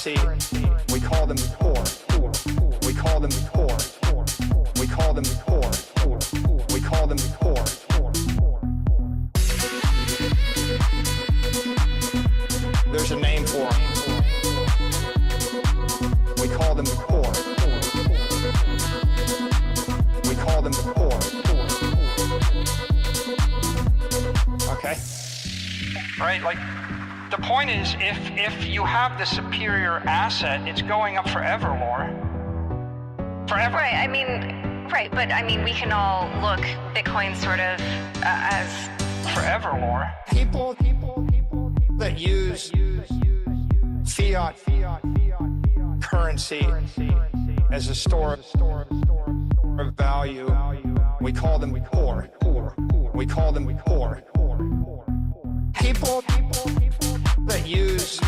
currency. We call them poor. We call them poor. We call them poor. We call them poor. There's a name for them. We call them poor. We call them poor. Okay? Right, like, the point is, if you have the superior asset, it's going up forever more. Forever. Right, I mean, right, but I mean, we can all look Bitcoin sort of as forever more. People that use fiat currency as a store of value, we call them poor. We call them poor. People that use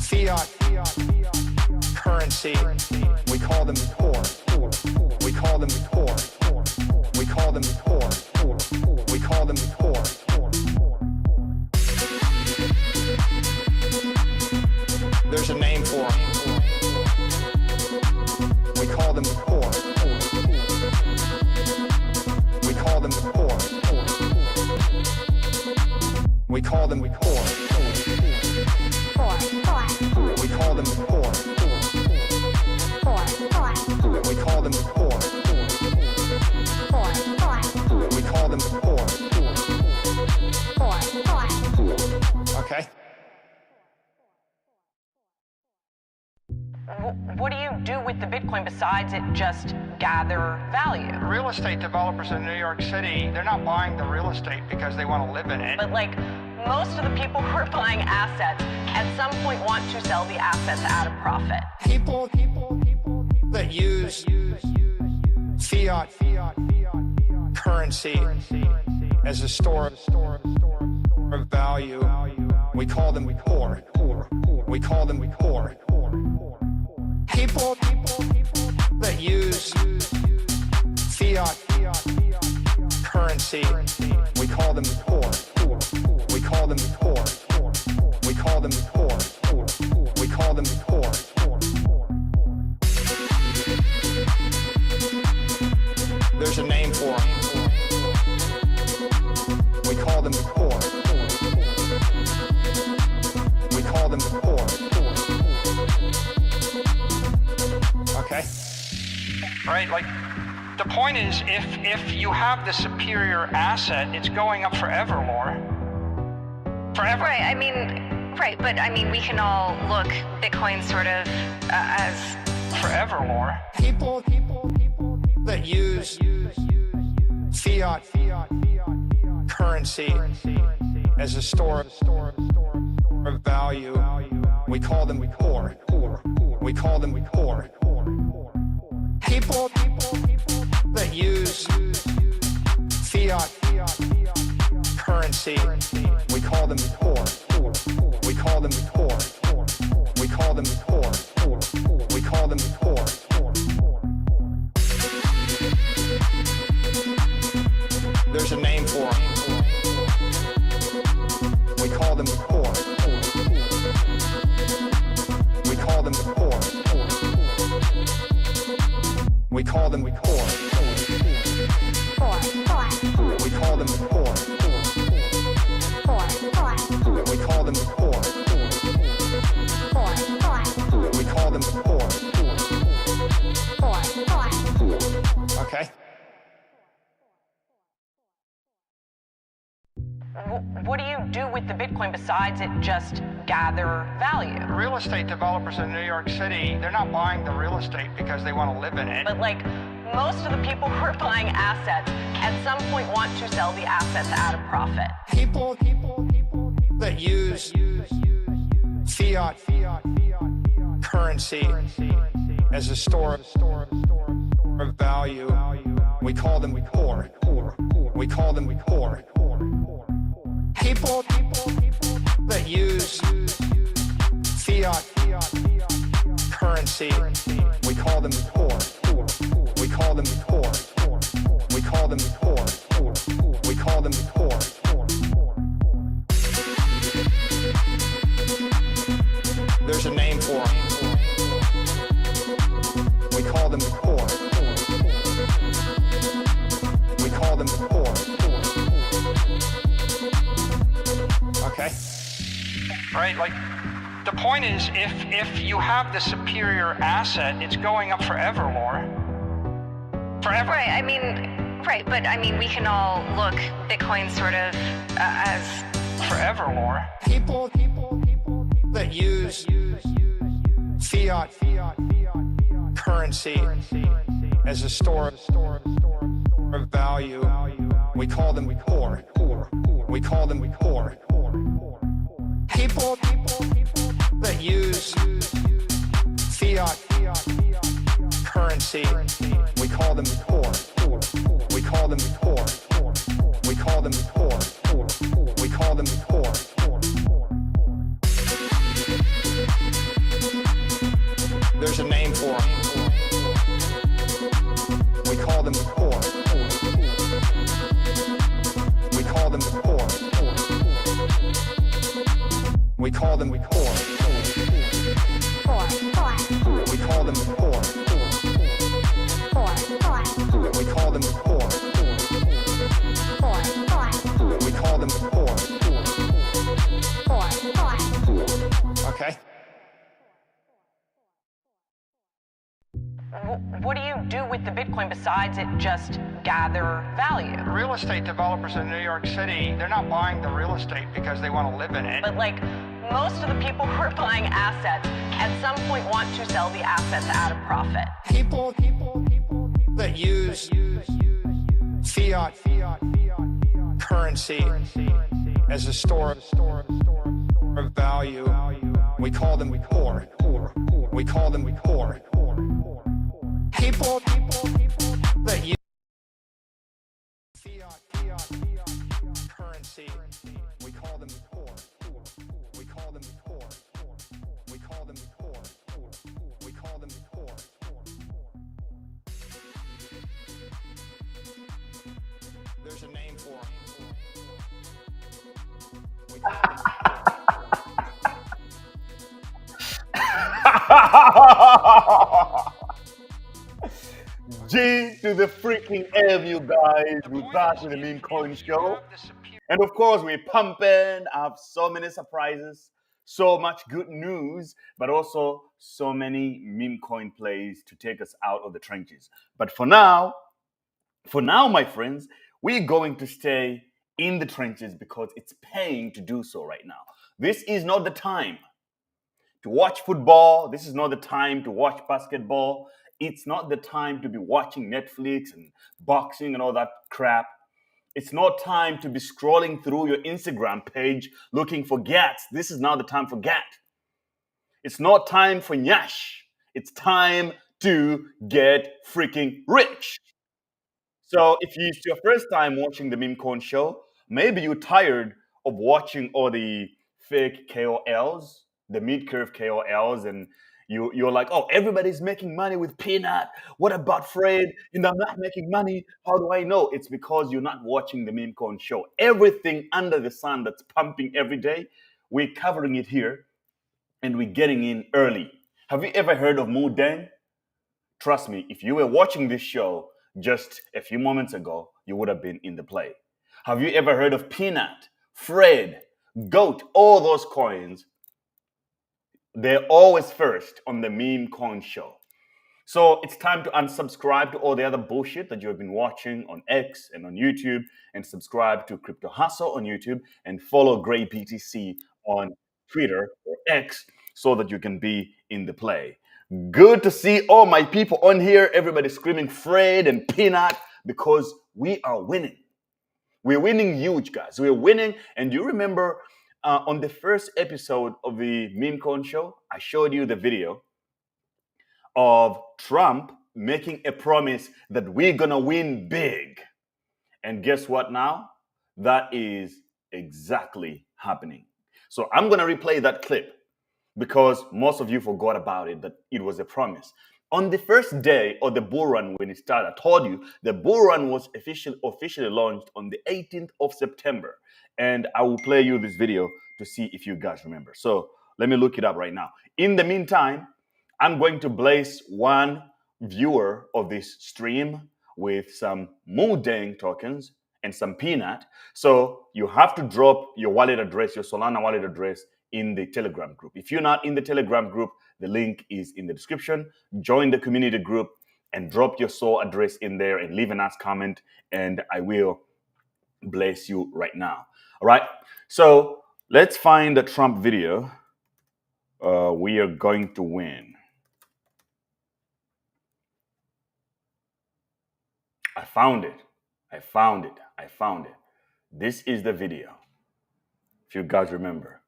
fiat currency, we call them poor. We call them poor. We call them poor. We call them poor. There's a name for them. We call them poor. We call them poor. We call them poor. We call them poor. We call them poor. We call them poor. Okay. What do you do with the Bitcoin besides it just gather value? Real estate developers in New York City, they're not buying the real estate because they want to live in it. But like, most of the people who are buying assets at some point want to sell the assets at a profit. People that use fiat currency as a store of value, we call them poor. We call them poor. People that use fiat currency, we call them poor. We call them poor. We call them poor. We call them poor. There's a name for them. We call them poor. We call them poor. Okay? Right, like, the point is, if you have the superior asset, it's going up forever more. Forever. right. I mean, right, but I mean, we can all look Bitcoin sort of as forever more. People that use fiat currency as a store of value, we call them poor. We call them poor. People that use fiat currency, we call them poor. We call them poor. We call them poor. We call them poor. There's a name for them. We call them poor. We call them poor. We call them poor. We call them poor. We call them poor. We call them poor. Okay? What do you do with the Bitcoin besides it just gather value? Real estate developers in New York City, they're not buying the real estate because they want to live in it. But like, most of the people who are buying assets at some point want to sell the assets at a profit. People that use fiat currency as a store of value, we call them poor. We call them poor. People that use fiat currency, we call them poor. We call them poor. We call them poor. We call them poor. There's a name Okay. Right? Like, the point is, if you have the superior asset, it's going up forever, Laura. Forever. Right. I mean, right. But I mean, we can all look Bitcoin sort of as Forever, Laura. People that use fiat currency as a store of value, we call them poor. We call them poor. People that use fiat currency, we call them poor. We call them poor. We call them poor. We call them poor. There's a name for them. We call them poor. We call them poor. We call them poor. We call them poor. We call them poor. We call them poor. Okay. What do you do with the Bitcoin besides it just gather value? Real estate developers in New York City, they're not buying the real estate because they want to live in it. But like most of the people who are buying assets at some point want to sell the assets at a profit. People that use fiat currency as a store of value, we call them poor. We call them poor. People that use fiat currency, we call them poor. We call them poor. We call them poor. We call them poor. There's a name for them. We call them G to the freaking M, you guys. We're back with the Memecoin show. And of course, we're pumping. I have so many surprises, so much good news, but also so many Memecoin plays to take us out of the trenches. But for now, my friends, we're going to stay in the trenches because it's paying to do so right now. This is not the time to watch football. This is not the time to watch basketball. It's not the time to be watching Netflix and boxing and all that crap. It's not time to be scrolling through your Instagram page looking for gats. This is not the time for gat. It's not time for nyash. It's time to get freaking rich. So if it's your first time watching the Memecoin show, maybe you're tired of watching all the fake KOLs, the mid-curve KOLs, and you're like, oh, everybody's making money with Peanut. What about Fred? And I'm not making money. How do I know? It's because you're not watching the Memecoin show. Everything under the sun that's pumping every day, we're covering it here, and we're getting in early. Have you ever heard of Moodang? Trust me, if you were watching this show just a few moments ago, you would have been in the play. Have you ever heard of Peanut, Fred, Goat, all those coins? They're always first on the Memecoin show. So it's time to unsubscribe to all the other bullshit that you have been watching on X and on YouTube, and subscribe to Crypto Hustle on YouTube, and follow Gray BTC on Twitter or X so that you can be in the play. Good to see all my people on here. Everybody screaming Fred and Peanut because we are winning. We're winning huge, guys. We're winning. And do you remember on the first episode of the Memecoin show, I showed you the video of Trump making a promise that we're going to win big. And guess what now? That is exactly happening. So I'm going to replay that clip because most of you forgot about it, that it was a promise. On the first day of the bull run when it started, I told you the bull run was officially launched on the 18th of September. And I will play you this video to see if you guys remember. So let me look it up right now. In the meantime, I'm going to bless one viewer of this stream with some Moodang tokens. and some peanut. So you have to drop your wallet address, your Solana wallet address, in the Telegram group. If you're not in the Telegram group, the link is in the description. Join the community group and drop your Sol address in there and leave a nice comment, and I will bless you right now. All right. So let's find the Trump video. We are going to win. I found it. I found it. I found it. This is the video. If you guys remember.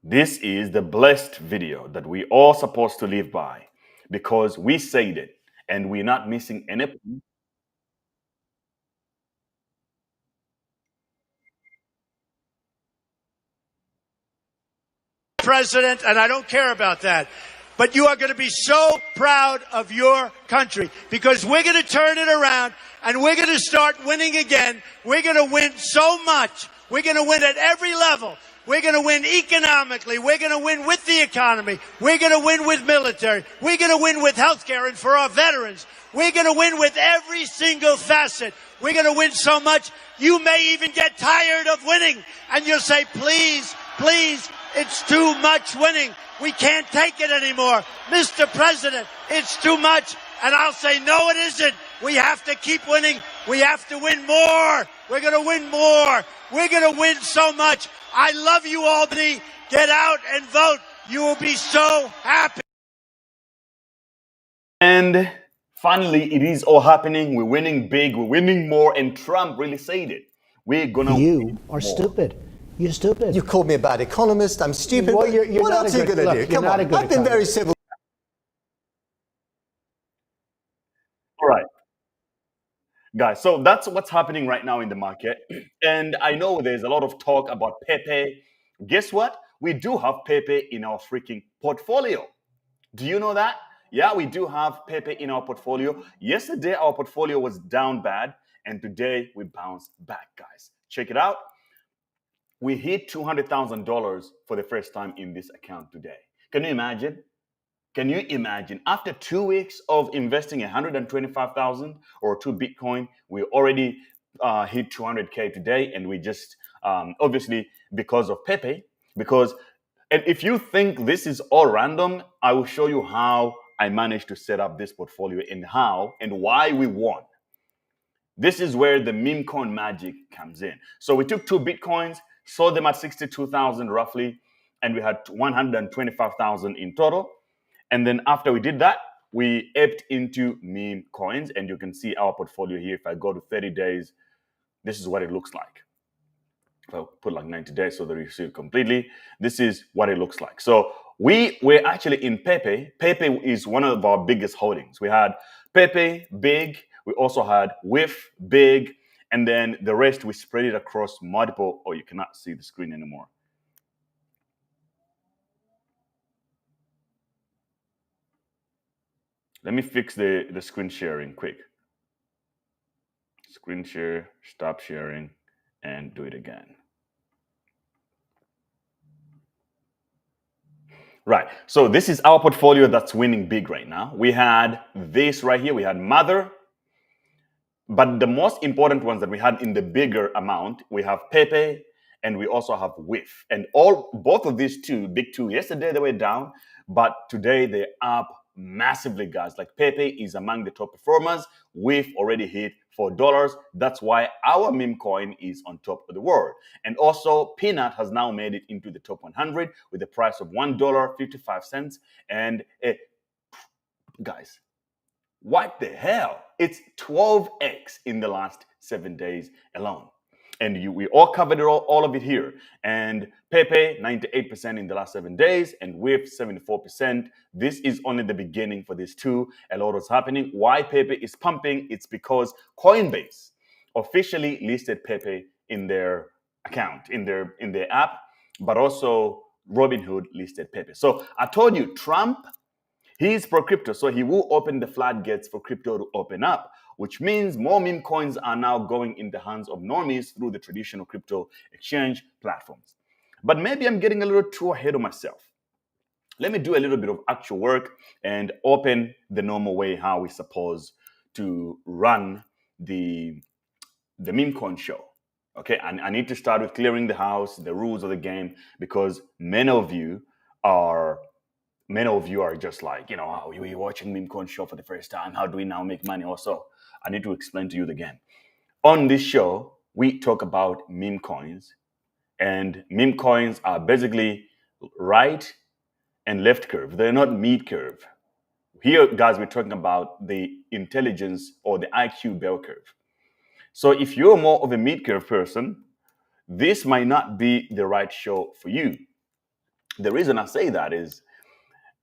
This is the blessed video that we all supposed to live by because we said it and we're not missing anything. President, and I don't care about that. But you are going to be so proud of your country because we're going to turn it around and we're going to start winning again. We're going to win so much. We're going to win at every level. We're going to win economically. We're going to win with the economy. We're going to win with military. We're going to win with healthcare and for our veterans. We're going to win with every single facet. We're going to win so much, you may even get tired of winning. And you'll say, please, please, it's too much winning. We can't take it anymore. Mr. President, it's too much. And I'll say, no, it isn't. We have to keep winning. We have to win more. We're going to win more. We're going to win so much. I love you, Albany. Get out and vote. You will be so happy. And finally, it is all happening. We're winning big. We're winning more. And Trump really said it. We're going to You win are more. stupid. You're stupid. You called me a bad economist. I'm stupid. Well, you're what not else a are you good- going to look, do? you're Come not on. a good I've been very economist. civil. All right. Guys, so that's what's happening right now in the market. And I know there's a lot of talk about Pepe. Guess what? We do have Pepe in our freaking portfolio. Do you know that? Yeah, we do have Pepe in our portfolio. Yesterday, our portfolio was down bad. And today, we bounced back, guys. Check it out. We hit $200,000 for the first time in this account today. Can you imagine? Can you imagine? After 2 weeks of investing 125,000 or 2 Bitcoin, we already hit 200K today, and we just obviously because of Pepe. And if you think this is all random, I will show you how I managed to set up this portfolio and how and why we won. This is where the Memecoin magic comes in. So we took 2 Bitcoins, sold them at 62,000 roughly, and we had 125,000 in total. And then after we did that, we aped into Memecoins, and you can see our portfolio here. If I go to 30 days, this is what it looks like. If I put like 90 days so that you see it completely, this is what it looks like. So we were actually in Pepe. Pepe is one of our biggest holdings. We had Pepe, big. We also had Whiff, big. And then the rest, we spread it across multiple. Oh, you cannot see the screen anymore. Let me fix the screen sharing quick. Screen share, stop sharing, and do it again. Right, so this is our portfolio that's winning big right now. We had this right here. We had Mother. But the most important ones that we had in the bigger amount, we have Pepe and we also have Whiff. And both of these two, big two, yesterday they were down, but today they're up massively, guys. Like Pepe is among the top performers. Whiff already hit $4. That's why our meme coin is on top of the world. And also Peanut has now made it into the top 100 with a price of $1.55. And guys, what the hell? It's 12x in the last 7 days alone. And we all covered all of it here. And Pepe, 98% in the last 7 days, and Whiff, 74%. This is only the beginning for these two. A lot is happening. Why Pepe is pumping? It's because Coinbase officially listed Pepe in their account, in their app, but also Robinhood listed Pepe. So I told you, Trump, he is pro crypto, so he will open the floodgates for crypto to open up, which means more meme coins are now going in the hands of normies through the traditional crypto exchange platforms. But maybe I'm getting a little too ahead of myself. Let me do a little bit of actual work and open the normal way how we're supposed to run the the Memecoin show. Okay, and I need to start with clearing the house, the rules of the game, because many of you are just like, oh, you're watching Memecoin show for the first time. How do we now make money? Also, I need to explain to you the game. On this show, we talk about meme coins, and meme coins are basically right and left curve. They're not mid curve. Here, guys, we're talking about the intelligence or the IQ bell curve. So if you're more of a mid curve person, this might not be the right show for you. The reason I say that is,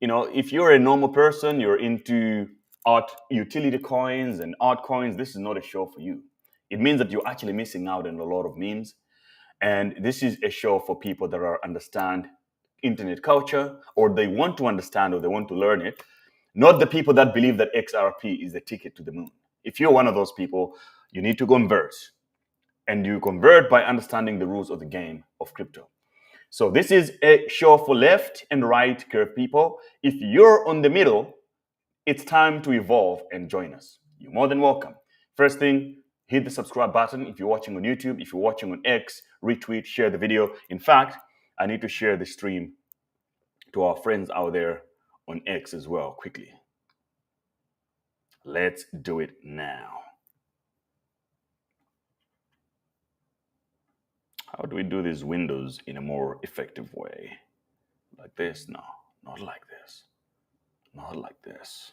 if you're a normal person, you're into art, utility coins and altcoins, this is not a show for you. It means that you're actually missing out on a lot of memes. And this is a show for people that understand internet culture, or they want to understand, or they want to learn it. Not the people that believe that XRP is the ticket to the moon. If you're one of those people, you need to convert. And you convert by understanding the rules of the game of crypto. So this is a show for left and right curve people. If you're on the middle, it's time to evolve and join us. You're more than welcome. First thing, hit the subscribe button if you're watching on YouTube. If you're watching on X, retweet, share the video. In fact, I need to share the stream to our friends out there on X as well, quickly. Let's do it now. How do we do these windows in a more effective way? Like this? No, not like this. Not like this.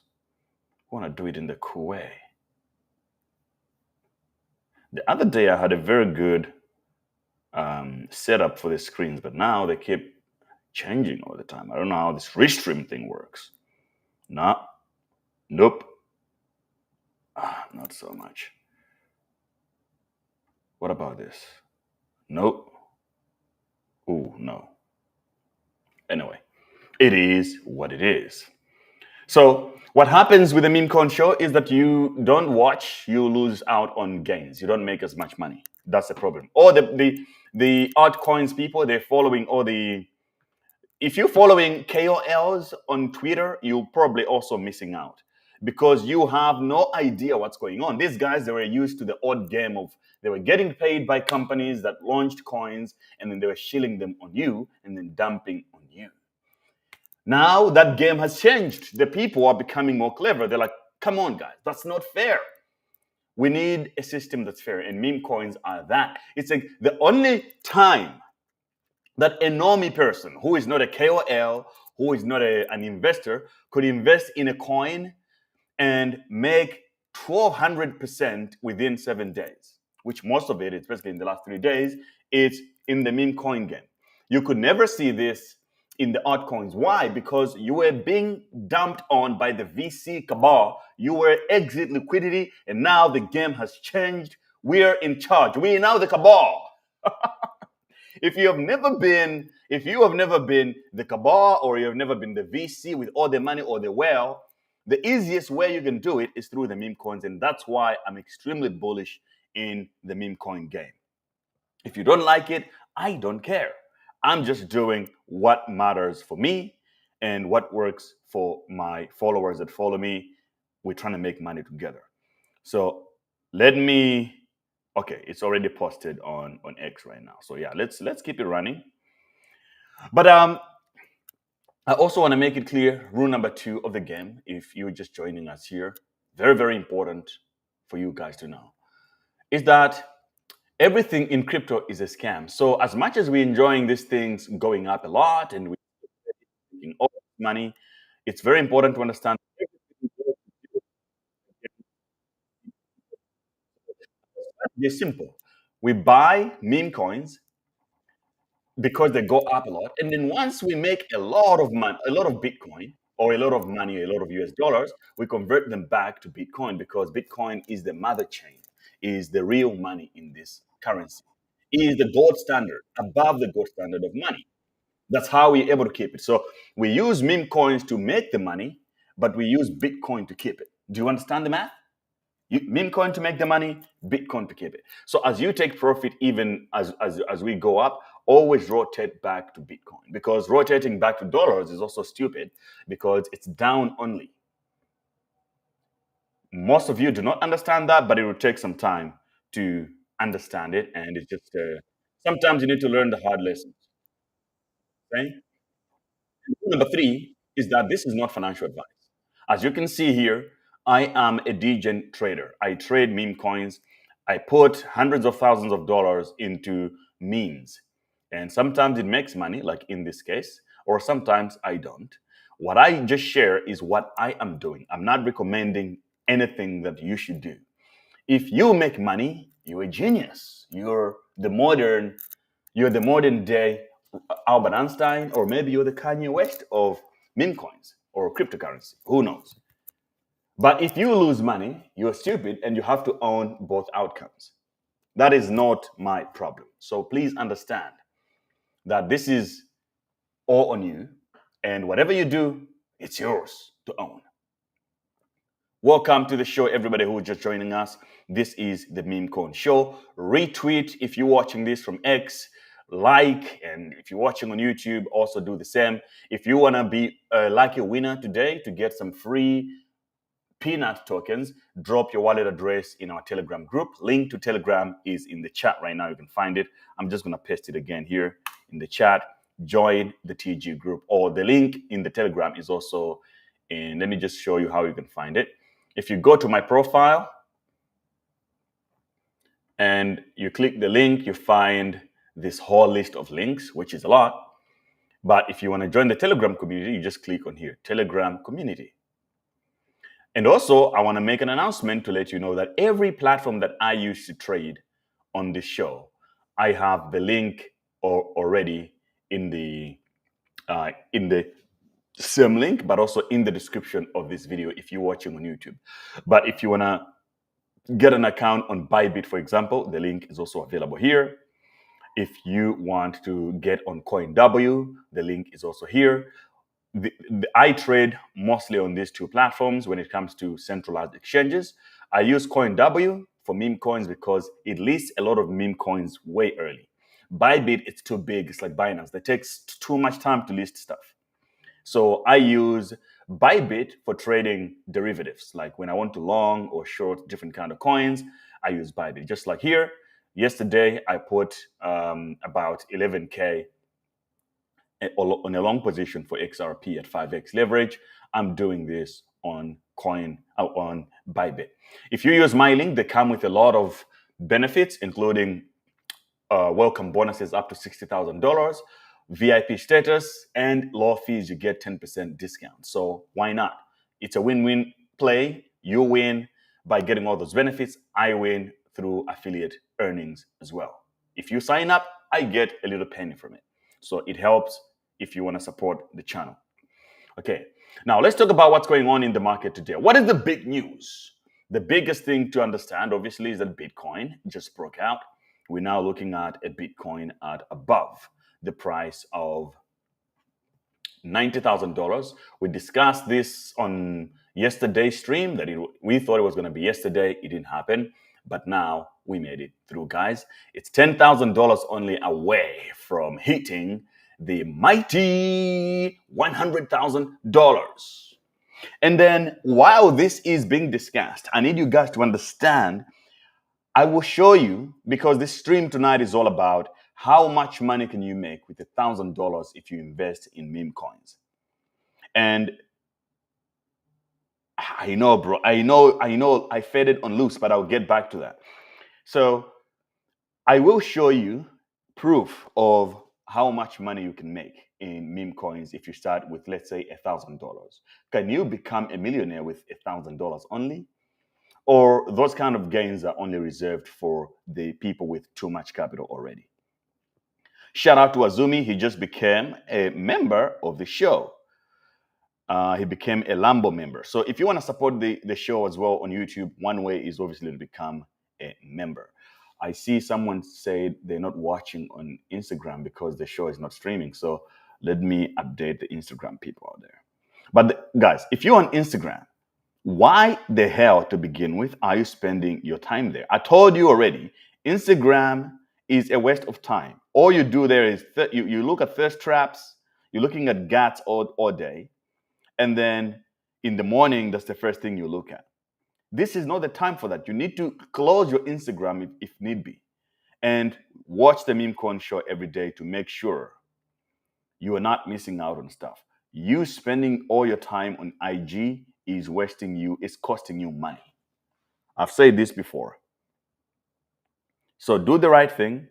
I want to do it in the cool way. The other day I had a very good setup for the screens, but now they keep changing all the time. I don't know how this restream thing works. No. Nope. Not so much. What about this? Nope. Ooh, no. Anyway, it is what it is. So what happens with the Memecoin show is that you don't watch, you lose out on gains. You don't make as much money. That's the problem. Or the altcoins people, they're following all the... If you're following KOLs on Twitter, you're probably also missing out because you have no idea what's going on. These guys, they were used to the odd game of they were getting paid by companies that launched coins, and then they were shilling them on you and then dumping on you. Now that game has changed. The people are becoming more clever. They're like, come on, guys, that's not fair. We need a system that's fair, and meme coins are that. It's like the only time that a normie person who is not a KOL, who is not an investor, could invest in a coin and make 1,200% within 7 days, which most of it, especially in the last 3 days, is in the meme coin game. You could never see this in the altcoins. Why? Because you were being dumped on by the VC cabal. You were exit liquidity, and now the game has changed. We're in charge. We are now the cabal. If you have never been the cabal, or you have never been the VC with all the money or the wealth, the easiest way you can do it is through the meme coins, and that's why I'm extremely bullish in the meme coin game. If you don't like it, I don't care. I'm just doing what matters for me and what works for my followers that follow me. We're trying to make money together. So okay, it's already posted on X right now. So yeah, let's keep it running. But I also want to make it clear, rule number 2 of the game, if you're just joining us here, very, very important for you guys to know, is that everything in crypto is a scam. So as much as we're enjoying these things going up a lot and we're making all this money, it's very important to understand it's simple. We buy meme coins because they go up a lot. And then once we make a lot of money, a lot of Bitcoin, or a lot of money, a lot of US dollars, we convert them back to Bitcoin because Bitcoin is the mother chain, is the real money in this currency. It is the gold standard, above the gold standard of money. That's how we're able to keep it. So we use meme coins to make the money, but we use Bitcoin to keep it. Do you understand the math? Meme coin to make the money, Bitcoin to keep it. So as you take profit, even as we go up, always rotate back to Bitcoin, because rotating back to dollars is also stupid because it's down only. Most of you do not understand that, but it will take some time to understand it, and it's just sometimes you need to learn the hard lessons. Okay. Number three is that this is not financial advice. As you can see here, I am a degen trader. I trade meme coins. I put hundreds of thousands of dollars into memes. And sometimes it makes money, like in this case, or sometimes I don't. What I just share is what I am doing. I'm not recommending anything that you should do. If you make money, you're a genius. You're the modern day Albert Einstein, or maybe you're the Kanye West of meme coins or cryptocurrency. Who knows? But if you lose money, you're stupid and you have to own both outcomes. That is not my problem. So please understand that this is all on you, and whatever you do, it's yours to own. Welcome to the show, everybody who is just joining us. This is the Memecoin Show. Retweet if you're watching this from X, like, and if you're watching on YouTube, also do the same. If you want to be a lucky winner today to get some free peanut tokens, drop your wallet address in our Telegram group. Link to Telegram is in the chat right now. You can find it. I'm just going to paste it again here in the chat. Join the TG group, or the link in the Telegram is also in. Let me just show you how you can find it. If you go to my profile and you click the link, you find this whole list of links, which is a lot. But if you want to join the Telegram community, you just click on here, Telegram community. And also, I want to make an announcement to let you know that every platform that I use to trade on this show, I have the link already in the same link, but also in the description of this video if you're watching on YouTube. But if you want to get an account on Bybit, for example, the link is also available here. If you want to get on CoinW, the link is also here. I trade mostly on these two platforms when it comes to centralized exchanges. I use CoinW for meme coins because it lists a lot of meme coins way early. Bybit, it's too big. It's like Binance. That takes too much time to list stuff. So I use Bybit for trading derivatives. Like when I want to long or short different kind of coins, I use Bybit. Just like here, yesterday I put about 11K on a long position for XRP at 5x leverage. I'm doing this on Bybit. If you use my link, they come with a lot of benefits, including welcome bonuses up to $60,000, VIP status, and low fees. You get 10% discount. So why not? It's a win-win play. You win by getting all those benefits. I win through affiliate earnings as well. If you sign up, I get a little penny from it. So it helps if you want to support the channel. Okay, now let's talk about what's going on in the market today. What is the big news? The biggest thing to understand, obviously, is that Bitcoin just broke out. We're now looking at a Bitcoin at above the price of $90,000. We discussed this on yesterday's stream that we thought it was going to be yesterday. It didn't happen, but now we made it through, guys. It's $10,000 only away from hitting the mighty $100,000. And then while this is being discussed, I need you guys to understand, I will show you, because this stream tonight is all about how much money can you make with $1,000 if you invest in meme coins. And I know, bro, I know I faded on loose, but I'll get back to that. So I will show you proof of how much money you can make in meme coins if you start with, let's say, $1,000. Can you become a millionaire with $1,000 only? Or those kind of gains are only reserved for the people with too much capital already? Shout out to Azumi. He just became a member of the show. He became a Lambo member. So if you want to support the show as well on YouTube, one way is obviously to become a member. I see someone said they're not watching on Instagram because the show is not streaming. So let me update the Instagram people out there. But guys, if you're on Instagram, why the hell, to begin with, are you spending your time there? I told you already, Instagram is a waste of time. All you do there is you look at thirst traps, you're looking at gats all day, and then in the morning, that's the first thing you look at. This is not the time for that. You need to close your Instagram if need be, and watch the Memecoin show every day to make sure you are not missing out on stuff. You spending all your time on IG is wasting you, it's costing you money. I've said this before. So do the right thing,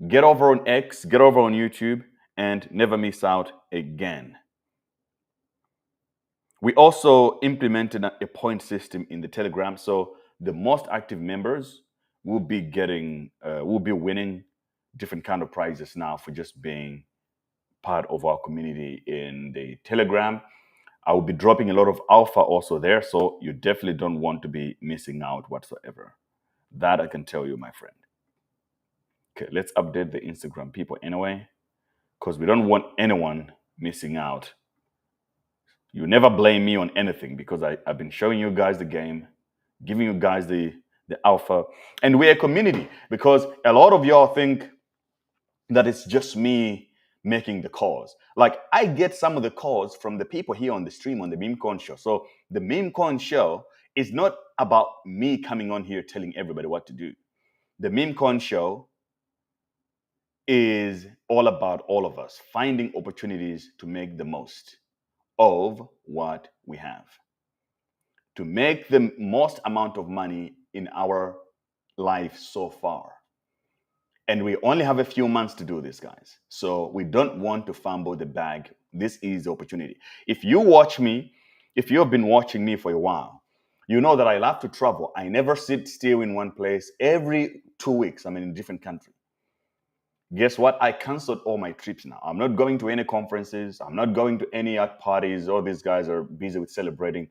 get over on X, get over on YouTube, and never miss out again. We also implemented a point system in the Telegram, so the most active members will be winning different kind of prizes now for just being part of our community in the Telegram. I will be dropping a lot of alpha also there, so you definitely don't want to be missing out whatsoever. That I can tell you, my friend. Okay, let's update the Instagram people anyway, because we don't want anyone missing out. You never blame me on anything, because I've been showing you guys the game, giving you guys the alpha, and we're a community, because a lot of y'all think that it's just me making the calls. Like, I get some of the calls from the people here on the stream on the Memecoin show. So the Memecoin show is not about me coming on here telling everybody what to do. The Memecoin show is all about all of us finding opportunities to make the most of what we have, to make the most amount of money in our life so far. And we only have a few months to do this, guys. So we don't want to fumble the bag. This is the opportunity. If you watch me, if you have been watching me for a while, you know that I love to travel. I never sit still in one place. Every 2 weeks, I'm in a different country. Guess what? I canceled all my trips now. I'm not going to any conferences. I'm not going to any art parties. All these guys are busy with celebrating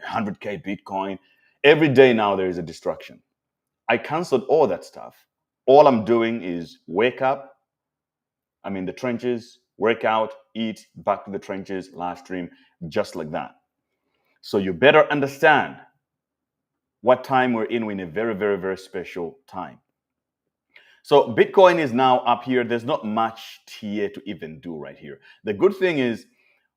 100K Bitcoin. Every day now there is a distraction. I canceled all that stuff. All I'm doing is wake up, I'm in the trenches, work out, eat, back to the trenches, live stream, just like that. So you better understand what time we're in. We're in a very, very, very special time. So Bitcoin is now up here. There's not much here to even do right here. The good thing is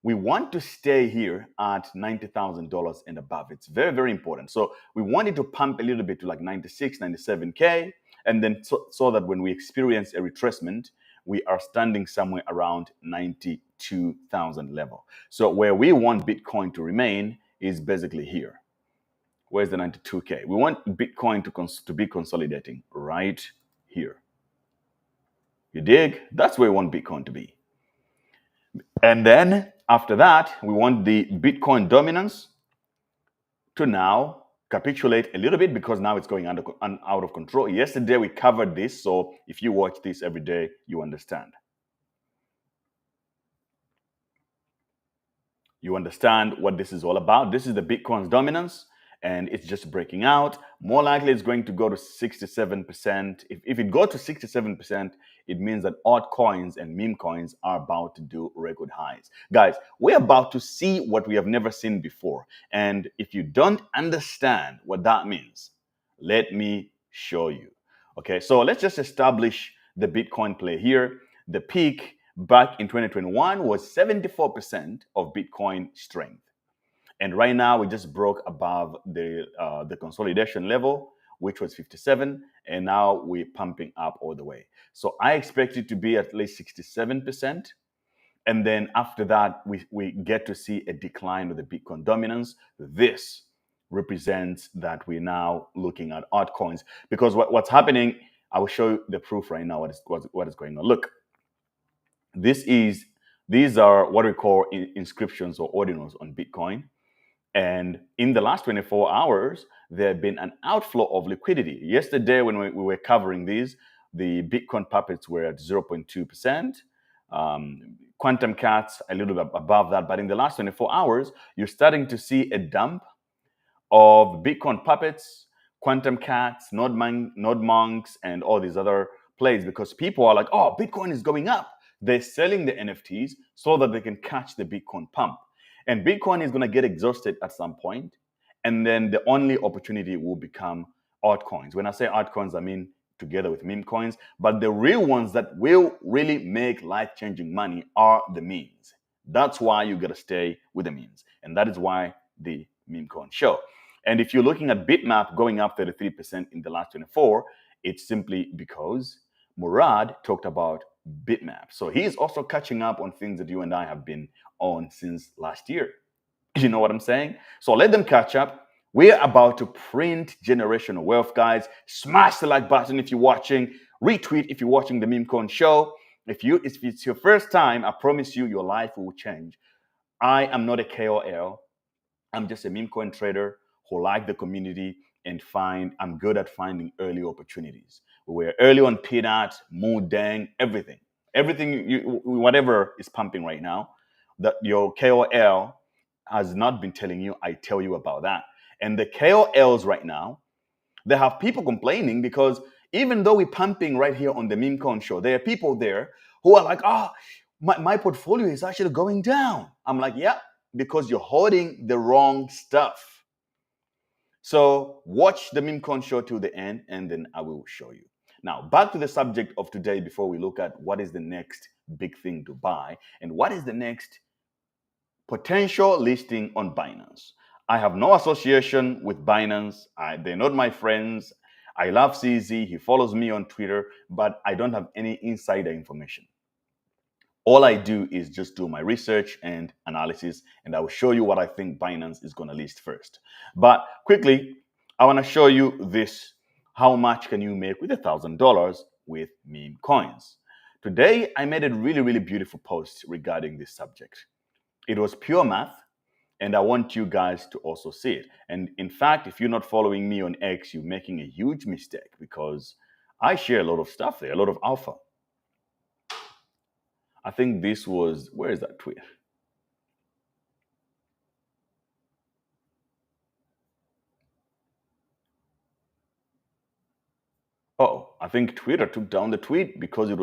we want to stay here at $90,000 and above. It's very, very important. So we wanted to pump a little bit to like 96, 97K. And then so that when we experience a retracement, we are standing somewhere around 92,000 level. So where we want Bitcoin to remain is basically here. Where's the 92K? We want Bitcoin to be consolidating right here. You dig? That's where we want Bitcoin to be. And then after that, we want the Bitcoin dominance to now capitulate a little bit, because now it's going out of control. Yesterday we covered this, so if you watch this every day, you understand. You understand what this is all about. This is the Bitcoin's dominance, and it's just breaking out. More likely it's going to go to 67%. If it goes to 67%, it means that altcoins and meme coins are about to do record highs. Guys, we're about to see what we have never seen before. And if you don't understand what that means, let me show you. Okay, so let's just establish the Bitcoin play here. The peak back in 2021 was 74% of Bitcoin strength. And right now we just broke above the consolidation level, which was 57, and now we're pumping up all the way. So I expect it to be at least 67. And then after that, we get to see a decline of the Bitcoin dominance. This represents that we're now looking at altcoins, because what's happening, I will show you the proof right now, what is going on. Look, these are what we call inscriptions or ordinals on Bitcoin. And in the last 24 hours, there have been an outflow of liquidity. Yesterday, when we were covering these, the Bitcoin puppets were at 0.2%. Quantum Cats a little bit above that. But in the last 24 hours, you're starting to see a dump of Bitcoin puppets, Quantum Cats, Node Monks, and all these other plays, because people are like, oh, Bitcoin is going up. They're selling the NFTs so that they can catch the Bitcoin pump. And Bitcoin is going to get exhausted at some point, and then the only opportunity will become altcoins. When I say altcoins, I mean together with meme coins, but the real ones that will really make life-changing money are the memes. That's why you got to stay with the memes, and that is why the meme coin show. And if you're looking at Bitmap going up 33% in the last 24, it's simply because Murad talked about Bitmap. So he's also catching up on things that you and I have been on since last year. You know what I'm saying? So let them catch up. We're about to print generational wealth, guys. Smash the like button if you're watching. Retweet if you're watching the Memecoin show. If it's your first time, I promise you, your life will change. I am not a KOL. I'm just a Memecoin trader who like the community and I'm good at finding early opportunities. We're early on Peanut, Moodang, everything. Whatever is pumping right now, that your KOL has not been telling you, I tell you about that. And the KOLs right now, they have people complaining because even though we're pumping right here on the Memecoin show, there are people there who are like, my portfolio is actually going down. I'm like, yeah, because you're holding the wrong stuff. So watch the Memecoin show till the end, and then I will show you. Now, back to the subject of today before we look at what is the next big thing to buy and what is the next potential listing on Binance. I have no association with Binance. They're not my friends. I love CZ. He follows me on Twitter, but I don't have any insider information. All I do is just do my research and analysis, and I will show you what I think Binance is going to list first. But quickly, I want to show you this. How much can you make with $1,000 with meme coins? Today, I made a really, really beautiful post regarding this subject. It was pure math, and I want you guys to also see it. And in fact, if you're not following me on X, you're making a huge mistake because I share a lot of stuff there, a lot of alpha. I think this was, where is that tweet? Oh, I think Twitter took down the tweet because it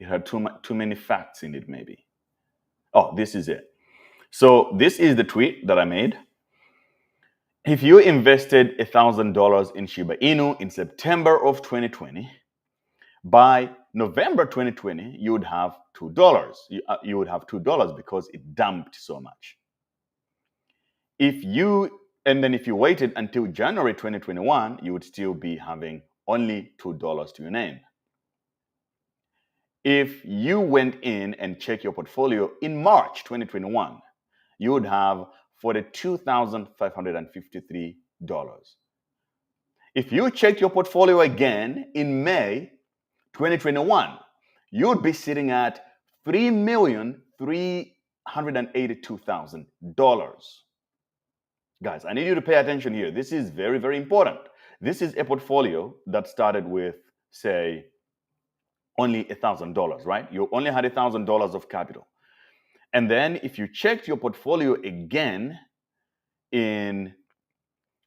had too many facts in it, maybe. Oh, this is it. So this is the tweet that I made. If you invested $1,000 in Shiba Inu in September of 2020, by November 2020, you would have $2. You would have $2 because it dumped so much. If you waited until January 2021, you would still be having only $2 to your name. If you went in and checked your portfolio in March 2021, you would have $42,553. If you checked your portfolio again in May 2021, you would be sitting at $3,382,000. Guys, I need you to pay attention here. This is very, very important. This is a portfolio that started with, say, only $1,000, right? You only had $1,000 of capital. And then if you checked your portfolio again in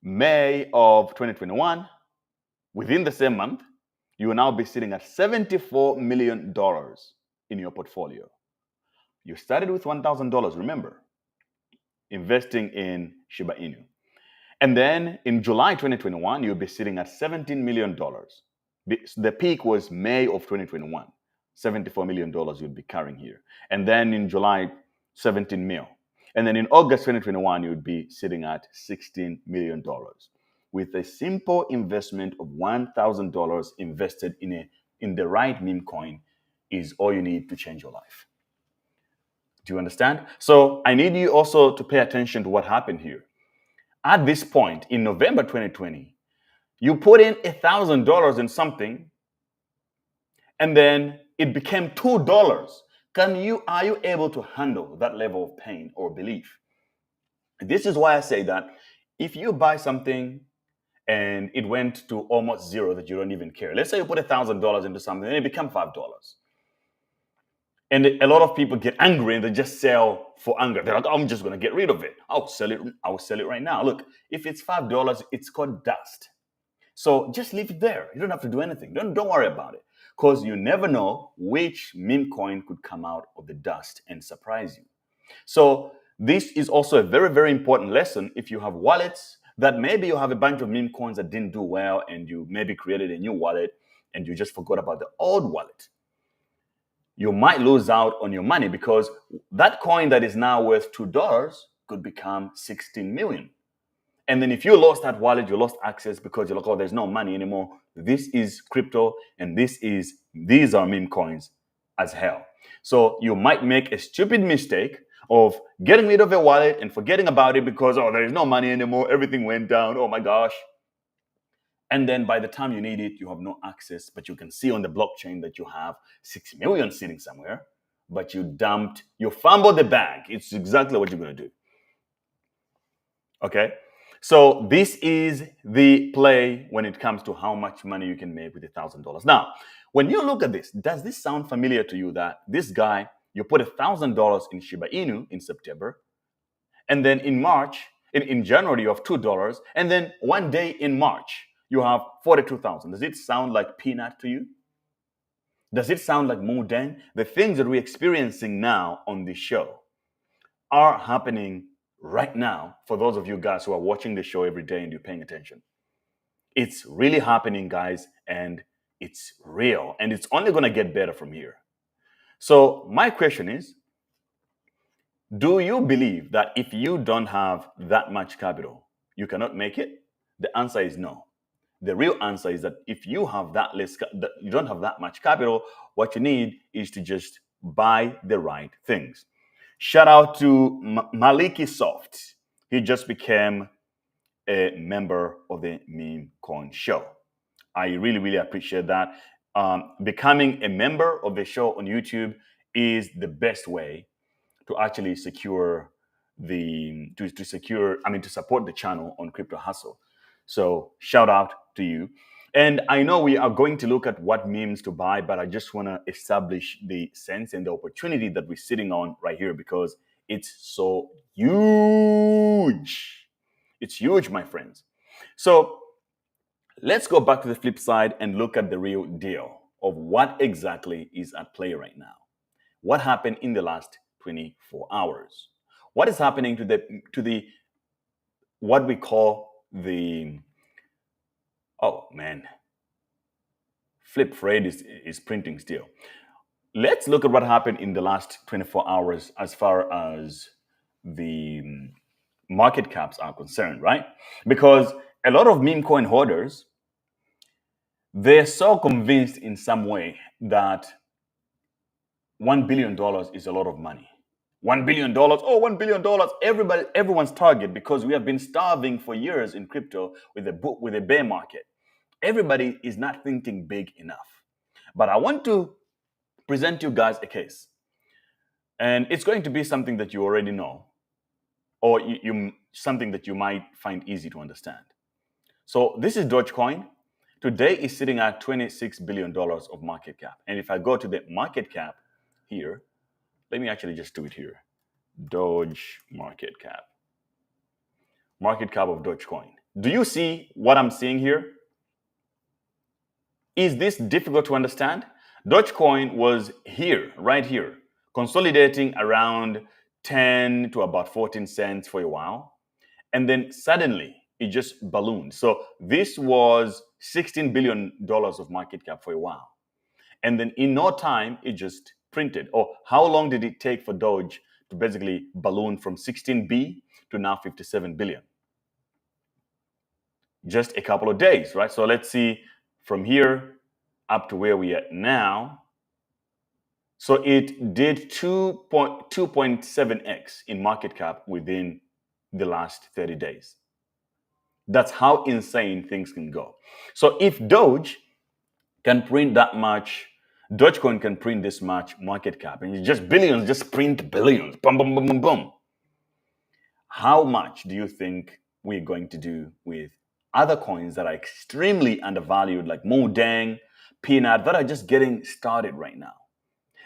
May of 2021, within the same month, you will now be sitting at $74 million in your portfolio. You started with $1,000, remember, investing in Shiba Inu. And then in July 2021, you'll be sitting at $17 million. The peak was May of 2021. $74 million you'll be carrying here. And then in July, 17 mil. And then in August 2021, you'd be sitting at $16 million. With a simple investment of $1,000 invested in the right meme coin is all you need to change your life. Do you understand? So I need you also to pay attention to what happened here. At this point, in November 2020, you put in $1,000 in something, and then it became $2. Are you able to handle that level of pain or belief? This is why I say that if you buy something and it went to almost zero that you don't even care. Let's say you put $1,000 into something and it became $5. And a lot of people get angry and they just sell for anger. They're like, I'm just going to get rid of it. I'll sell it right now. Look, if it's $5, it's called dust. So just leave it there. You don't have to do anything. Don't worry about it. Because you never know which meme coin could come out of the dust and surprise you. So this is also a very, very important lesson if you have wallets that maybe you have a bunch of meme coins that didn't do well and you maybe created a new wallet and you just forgot about the old wallet. You might lose out on your money because that coin that is now worth $2 could become 16 million. And then if you lost that wallet, you lost access because you're like, oh, there's no money anymore. This is crypto, and these are meme coins as hell. So you might make a stupid mistake of getting rid of a wallet and forgetting about it because, oh, there is no money anymore. Everything went down. Oh my gosh. And then by the time you need it, you have no access, but you can see on the blockchain that you have 6 million sitting somewhere, but you fumbled the bag. It's exactly what you're going to do. Okay. So this is the play when it comes to how much money you can make with $1,000. Now, when you look at this, does this sound familiar to you that this guy, you put $1,000 in Shiba Inu in September, and then in March, in January, you have $2, and then one day in March, you have 42,000. Does it sound like peanut to you? Does it sound like Moodang? The things that we're experiencing now on this show are happening right now for those of you guys who are watching the show every day and you're paying attention. It's really happening, guys, and it's real, and it's only going to get better from here. So my question is, do you believe that if you don't have that much capital, you cannot make it? The answer is no. The real answer is that if you have you don't have that much capital, what you need is to just buy the right things. Shout out to Maliki Soft. He just became a member of the Memecoin show. I really, really appreciate that. Becoming a member of the show on YouTube is the best way to actually secure to support the channel on Crypto Hustle. So shout out to you. And I know we are going to look at what memes to buy, but I just want to establish the sense and the opportunity that we're sitting on right here because it's so huge. It's huge, my friends. So let's go back to the flip side and look at the real deal of what exactly is at play right now. What happened in the last 24 hours? What is happening to the what we call the Flip Fred is printing still. Let's look at what happened in the last 24 hours as far as the market caps are concerned, right? Because a lot of meme coin holders, they're so convinced in some way that $1 billion is a lot of money. $1 billion, $1 billion. Everyone's target, because we have been starving for years in crypto with a bear market. Everybody is not thinking big enough. But I want to present you guys a case. And it's going to be something that you already know, or something that you might find easy to understand. So this is Dogecoin. Today is sitting at $26 billion of market cap. And if I go to the market cap here, let me actually just do it here. Doge market cap. Market cap of Dogecoin. Do you see what I'm seeing here? Is this difficult to understand? Dogecoin was here, right here, consolidating around 10 to about 14 cents for a while. And then suddenly it just ballooned. So this was $16 billion of market cap for a while. And then in no time, it just printed. How long did it take for Doge to basically balloon from 16B to now 57 billion? Just a couple of days, right? So let's see from here up to where we are now. So it did 2.7x in market cap within the last 30 days. That's how insane things can go. So if Doge can print that much, Dogecoin can print this much market cap, and it's just billions, just print billions, boom, boom, boom, boom, boom. How much do you think we're going to do with other coins that are extremely undervalued, like Moodang, Peanut, that are just getting started right now?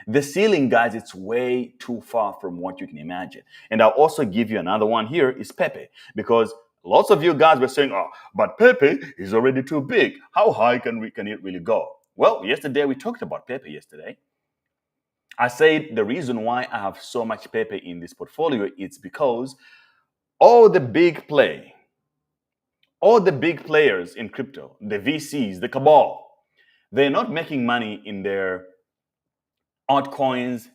The ceiling, guys, it's way too far from what you can imagine. And I'll also give you another one here is Pepe, because lots of you guys were saying, but Pepe is already too big. How high can it really go? Well, yesterday we talked about Pepe yesterday. I said the reason why I have so much Pepe in this portfolio is because all the big players in crypto, the VCs, the cabal, they're not making money in their altcoins,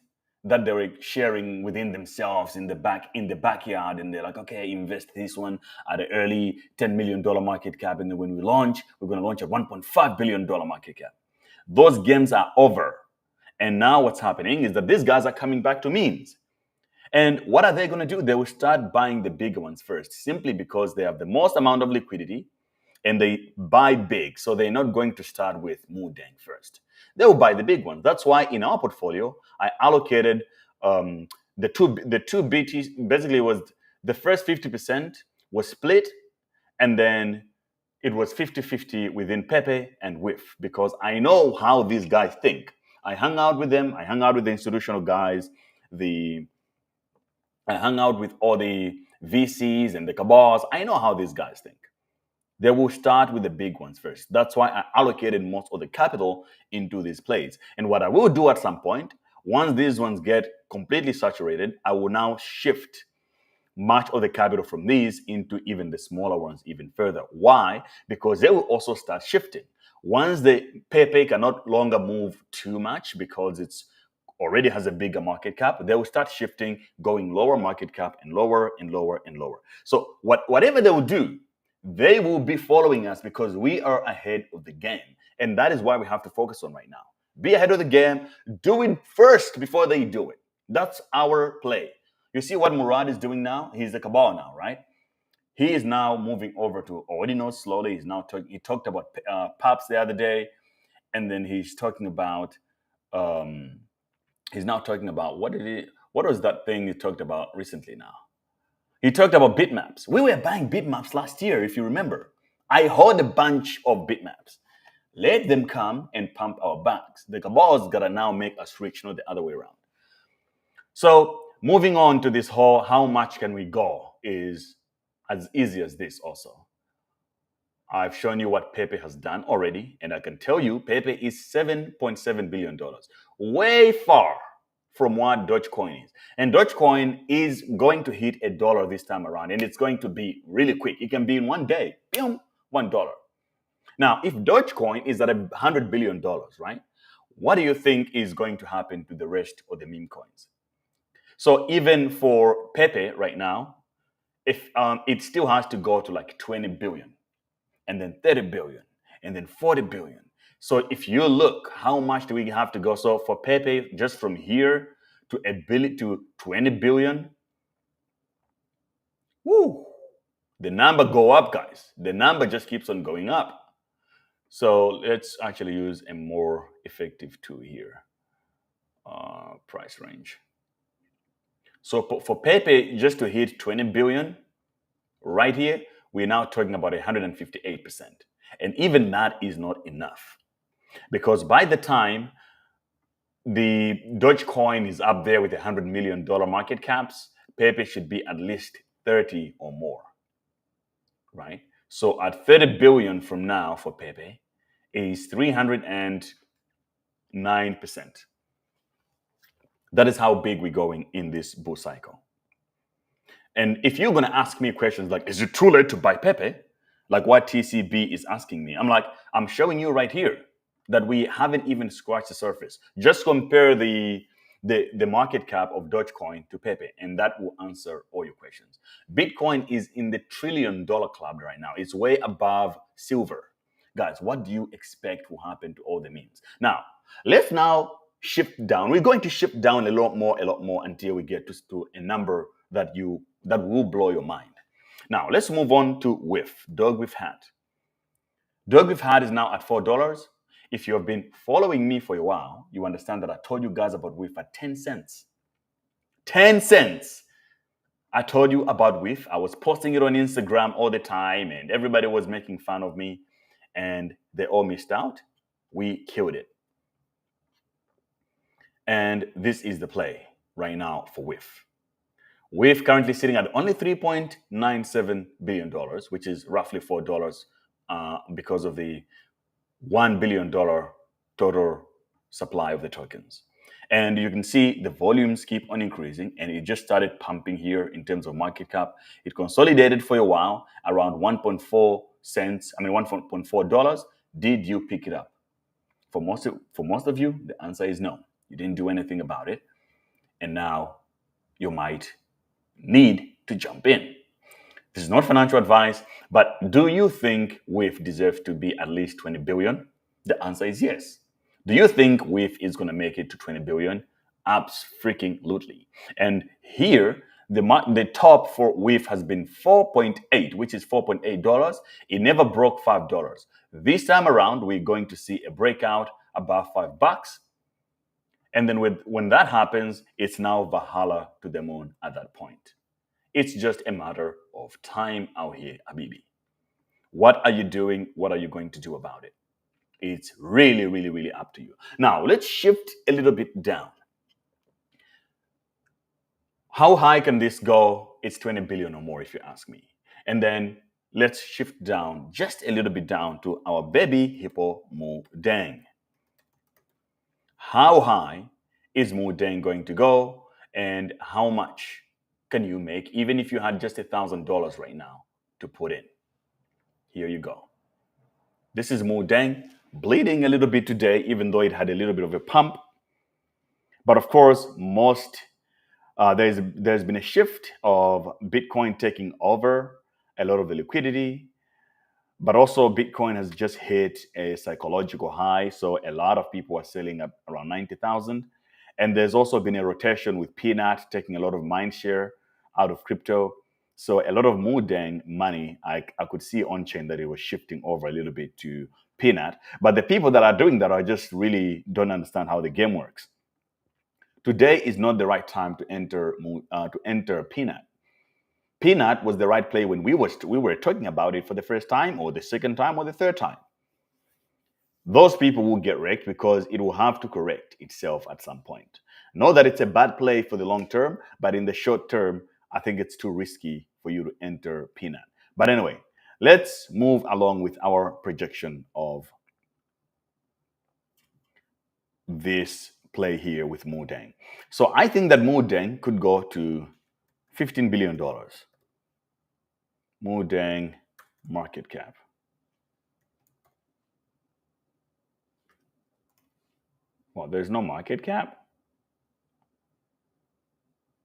that they were sharing within themselves in the backyard, and they're like, okay, invest this one at an early $10 million market cap, and then when we launch, we're going to launch a $1.5 billion market cap. Those games are over. And now what's happening is that these guys are coming back to memes. And what are they going to do? They will start buying the bigger ones first, simply because they have the most amount of liquidity and they buy big. So they're not going to start with Moodang first. They will buy the big ones. That's why in our portfolio, I allocated the two BTs. Basically, was the first 50% was split, and then it was 50-50 within Pepe and WIF, because I know how these guys think. I hung out with them. I hung out with the institutional guys. I hung out with all the VCs and the cabals. I know how these guys think. They will start with the big ones first. That's why I allocated most of the capital into these plays. And what I will do at some point, once these ones get completely saturated, I will now shift much of the capital from these into even the smaller ones even further. Why? Because they will also start shifting. Once the Pepe can no longer move too much because it's already has a bigger market cap, they will start shifting, going lower market cap and lower and lower and lower. So whatever they will do, they will be following us because we are ahead of the game. And that is why we have to focus on right now. Be ahead of the game. Do it first before they do it. That's our play. You see what Murad is doing now? He's the cabal now, right? He is now moving over to Ordinals slowly. He's now he talked about Pops the other day, and then he's talking about he's now talking about what was that thing he talked about recently now? He talked about bitmaps. We were buying bitmaps last year, if you remember. I hold a bunch of bitmaps. Let them come and pump our bags. The cabal's gotta now make us rich, not the other way around. So moving on to this whole how much can we go is as easy as this also. I've shown you what Pepe has done already, and I can tell you Pepe is $7.7 billion. Way far from what Dogecoin is. And Dogecoin is going to hit $1 this time around, and it's going to be really quick. It can be in one day, boom, $1. Now, if Dogecoin is at $100 billion, right? What do you think is going to happen to the rest of the meme coins? So even for Pepe right now, if it still has to go to like 20 billion, and then 30 billion, and then 40 billion. So if you look, how much do we have to go? So for Pepe, just from here to to 20 billion, woo, the number go up, guys. The number just keeps on going up. So let's actually use a more effective tool here. Price range. So for Pepe, just to hit 20 billion, right here, we're now talking about 158%. And even that is not enough. Because by the time the Dogecoin is up there with $100 million market caps, Pepe should be at least 30 or more, right? So at 30 billion from now for Pepe is 309%. That is how big we're going in this bull cycle. And if you're going to ask me questions like, is it too late to buy Pepe? Like what TCB is asking me. I'm like, I'm showing you right here that we haven't even scratched the surface. Just compare the market cap of Dogecoin to Pepe, and that will answer all your questions. Bitcoin is in the $1 trillion club right now. It's way above silver. Guys, what do you expect will happen to all the memes? Now, let's now shift down. We're going to shift down a lot more until we get to a number that will blow your mind. Now, let's move on to WIF, Dogwifhat. Dogwifhat is now at $4. If you have been following me for a while, you understand that I told you guys about WIF at 10 cents. 10 cents. I told you about WIF. I was posting it on Instagram all the time, and everybody was making fun of me, and they all missed out. We killed it. And this is the play right now for WIF. WIF currently sitting at only $3.97 billion, which is roughly $4 because of the $1 billion total supply of the tokens. And you can see the volumes keep on increasing, and it just started pumping here in terms of market cap. It consolidated for a while around 1.4 dollars. Did you pick it up? For most of you, the answer is no. You didn't do anything about it. and now you might need to jump in. This is not financial advice, but do you think WIF deserves to be at least 20 billion? The answer is yes. Do you think WIF is going to make it to 20 billion? Absolutely. And here, the top for WIF has been 4.8, which is $4.8. It never broke $5. This time around, we're going to see a breakout above $5. And then when that happens, it's now Valhalla to the moon at that point. It's just a matter of time out here, Habibi. What are you doing? What are you going to do about it? It's really, really, really up to you. Now, let's shift a little bit down. How high can this go? It's 20 billion or more, if you ask me. And then let's shift down, just a little bit down to our baby hippo Moodang. How high is Moodang going to go? And how much can you make, even if you had just $1,000 right now to put in? Here you go. This is Moodang, bleeding a little bit today, even though it had a little bit of a pump. But of course, there's been a shift of Bitcoin taking over a lot of the liquidity. But also Bitcoin has just hit a psychological high. So a lot of people are selling at around 90,000. And there's also been a rotation with Peanut taking a lot of mind share out of crypto. So a lot of Moodang money, I could see on chain that it was shifting over a little bit to Peanut. But the people that are doing that are just really don't understand how the game works. Today is not the right time to enter Peanut. Peanut was the right play when we were talking about it for the first time or the second time or the third time. Those people will get wrecked because it will have to correct itself at some point. Know that it's a bad play for the long term, but in the short term, I think it's too risky for you to enter Peanut. But anyway, let's move along with our projection of this play here with Moodang. So I think that Moodang could go to $15 billion. Moodang market cap. Well, there's no market cap.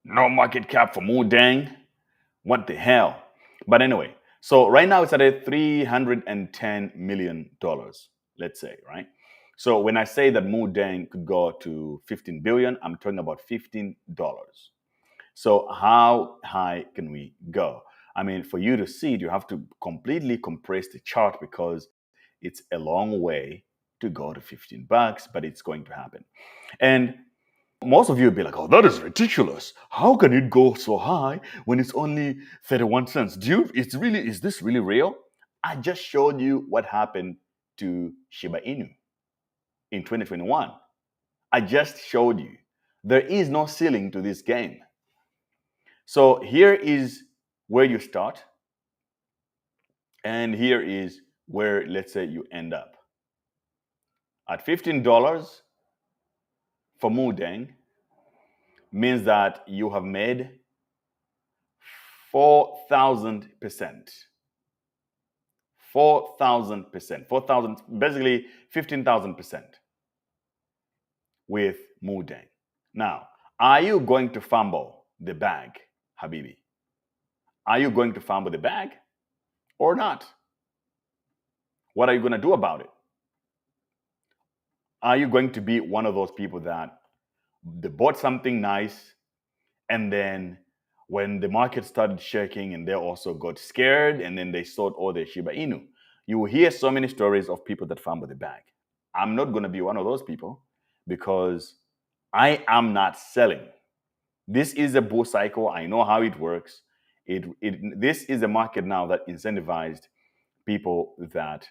No market cap for Moodang. What the hell? But anyway, so right now it's at a $310 million, let's say, right? So when I say that Moodang could go to 15 billion, I'm talking about $15. So how high can we go? I mean, for you to see it, you have to completely compress the chart because it's a long way to go to $15, but it's going to happen. And most of you will be like, oh, that is ridiculous. How can it go so high when it's only 31 cents? Is this really real? I just showed you what happened to Shiba Inu in 2021. I just showed you. There is no ceiling to this game. So here is where you start. And here is where, let's say, you end up. At $15 for Moodang means that you have made 4,000%. 4,000%. 4,000, basically 15,000% with Moodang. Now, are you going to fumble the bag, Habibi? Are you going to fumble the bag or not? What are you going to do about it? Are you going to be one of those people that they bought something nice and then when the market started shaking and they also got scared and then they sold all their Shiba Inu? You will hear so many stories of people that fumble the bag. I'm not going to be one of those people because I am not selling. This is a bull cycle. I know how it works. This is a market now that incentivized people that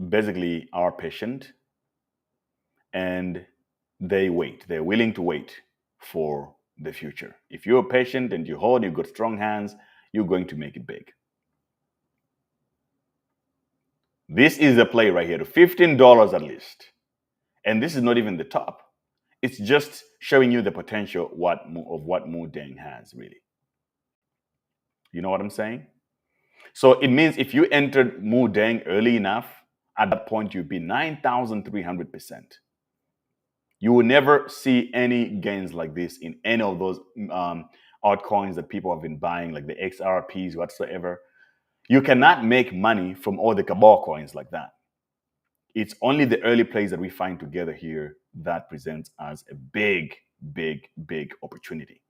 basically are patient and they wait. They're willing to wait for the future. If you're patient and you hold, you've got strong hands, you're going to make it big. This is a play right here to $15 at least. And this is not even the top. It's just showing you the potential of what Moodang has, really. You know what I'm saying? So it means if you entered Moodang early enough, at that point, you'd be 9,300%. You will never see any gains like this in any of those altcoins that people have been buying, like the XRPs whatsoever. You cannot make money from all the cabal coins like that. It's only the early plays that we find together here that presents as a big, big, big opportunity.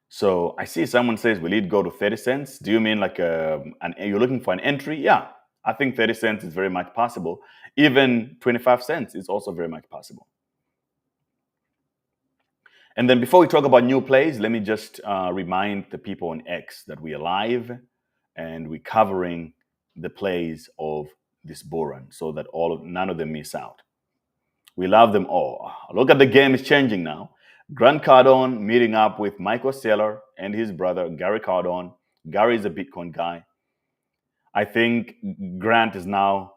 So I see someone says, will it go to 30 cents? Do you mean like you're looking for an entry? Yeah, I think 30 cents is very much possible. Even 25 cents is also very much possible. And then before we talk about new plays, let me just remind the people on X that we are live and we're covering the plays of this bull run so that none of them miss out. We love them all. Look at the game is changing now. Grant Cardone meeting up with Michael Saylor and his brother, Gary Cardone. Gary is a Bitcoin guy. I think Grant is now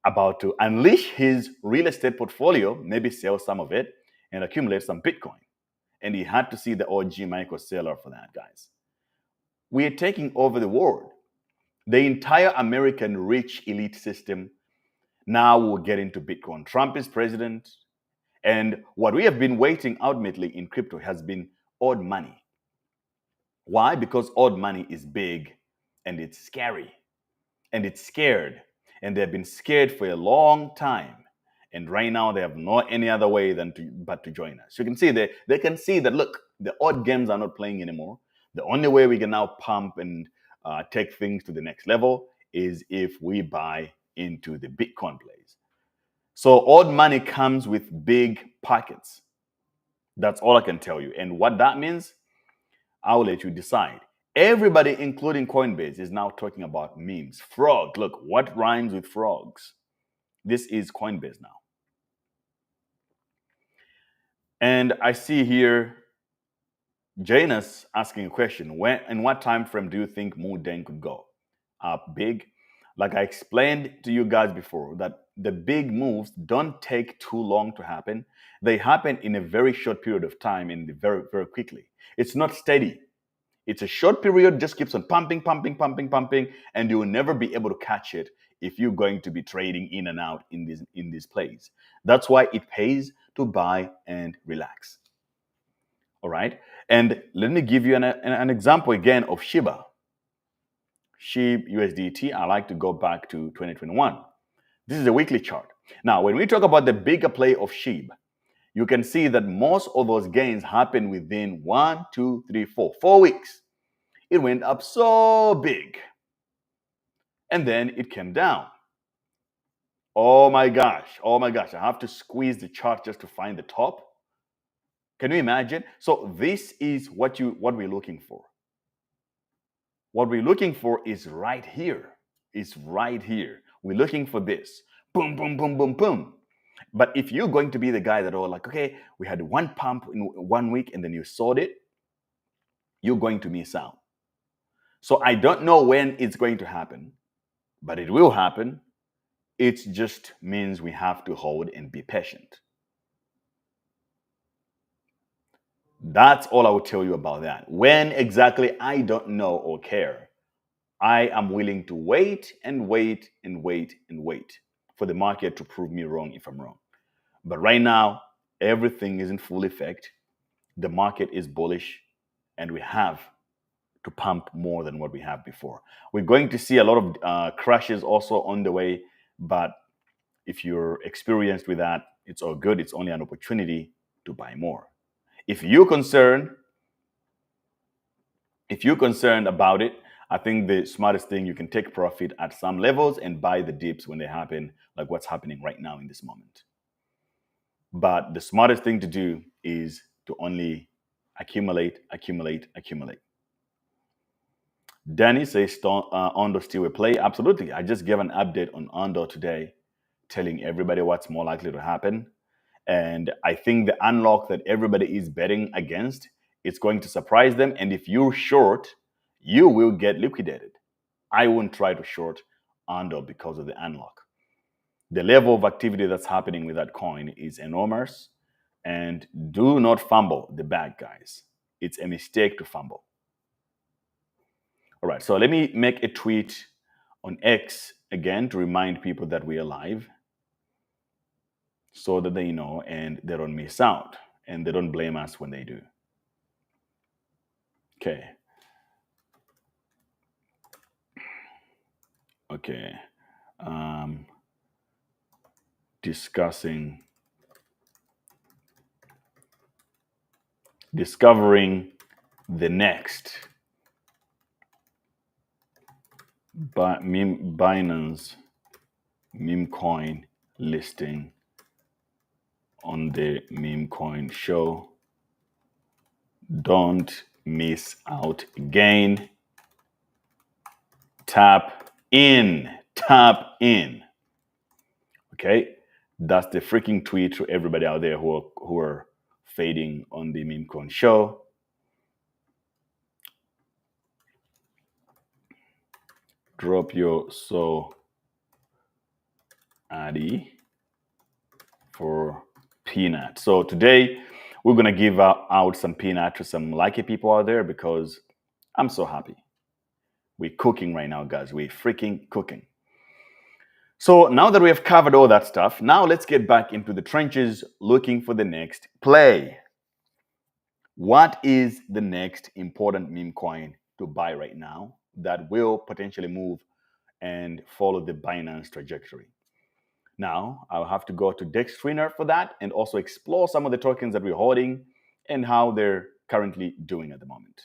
about to unleash his real estate portfolio, maybe sell some of it and accumulate some Bitcoin. And he had to see the OG Michael Saylor for that, guys. We are taking over the world. The entire American rich elite system now will get into Bitcoin. Trump is president. And what we have been waiting ultimately in crypto has been odd money. Why? Because odd money is big and it's scary and it's scared. And they've been scared for a long time. And right now they have no any other way but to join us. You can see they can see that, look, the odd games are not playing anymore. The only way we can now pump and take things to the next level is if we buy into the Bitcoin plays. So odd money comes with big pockets. That's all I can tell you. And what that means, I'll let you decide. Everybody, including Coinbase, is now talking about memes. Frog. Look, what rhymes with frogs? This is Coinbase now. And I see here Janus asking a question. When and what time frame do you think Moodang could go up big? Like I explained to you guys before, that the big moves don't take too long to happen. They happen in a very short period of time and very, very quickly. It's not steady. It's a short period, just keeps on pumping, and you will never be able to catch it if you're going to be trading in and out in these plays. That's why it pays to buy and relax. All right. And let me give you an example again of Shiba. SHIB USDT, I like to go back to 2021. This is a weekly chart. Now, when we talk about the bigger play of SHIB, you can see that most of those gains happen within 1, 2, 3, 4 weeks. It went up so big. And then it came down. Oh my gosh. I have to squeeze the chart just to find the top. Can you imagine? So this is what we're looking for. What we're looking for is right here. It's right here. We're looking for this. Boom, boom, boom, boom, boom. But if you're going to be the guy that okay, we had one pump in 1 week and then you sold it, you're going to miss out. So I don't know when it's going to happen, but it will happen. It just means we have to hold and be patient. That's all I will tell you about that. When exactly, I don't know or care. I am willing to wait and wait and wait and wait for the market to prove me wrong if I'm wrong. But right now, everything is in full effect. The market is bullish, and we have to pump more than what we have before. We're going to see a lot of crashes also on the way, but if you're experienced with that, it's all good. It's only an opportunity to buy more. If you're concerned about it, I think the smartest thing, you can take profit at some levels and buy the dips when they happen, like what's happening right now in this moment. But the smartest thing to do is to only accumulate. Danny says Ondo still a play. Absolutely. I just gave an update on Ondo today, telling everybody what's more likely to happen. And I think the unlock that everybody is betting against, it's going to surprise them. And if you're short, you will get liquidated. I wouldn't try to short Ondo because of the unlock. The level of activity that's happening with that coin is enormous. And do not fumble the bag, guys. It's a mistake to fumble. All right, so let me make a tweet on X again, to remind people that we are live so that they know and they don't miss out and they don't blame us when they do. Okay. Okay. Discovering the next Binance Memecoin listing on the Memecoin show. Don't miss out again. Tap in. Tap in. Okay? That's the freaking tweet to everybody out there who are fading on the Memecoin show. Drop your Addy for peanut. So today we're gonna give out some peanut to some lucky people out there because I'm so happy. We're cooking right now, guys. We're freaking cooking. So now that we have covered all that stuff, now let's get back into the trenches looking for the next play. What is the next important meme coin to buy right now that will potentially move and follow the Binance trajectory? Now, I'll have to go to DexScreener for that and also explore some of the tokens that we're holding and how they're currently doing at the moment.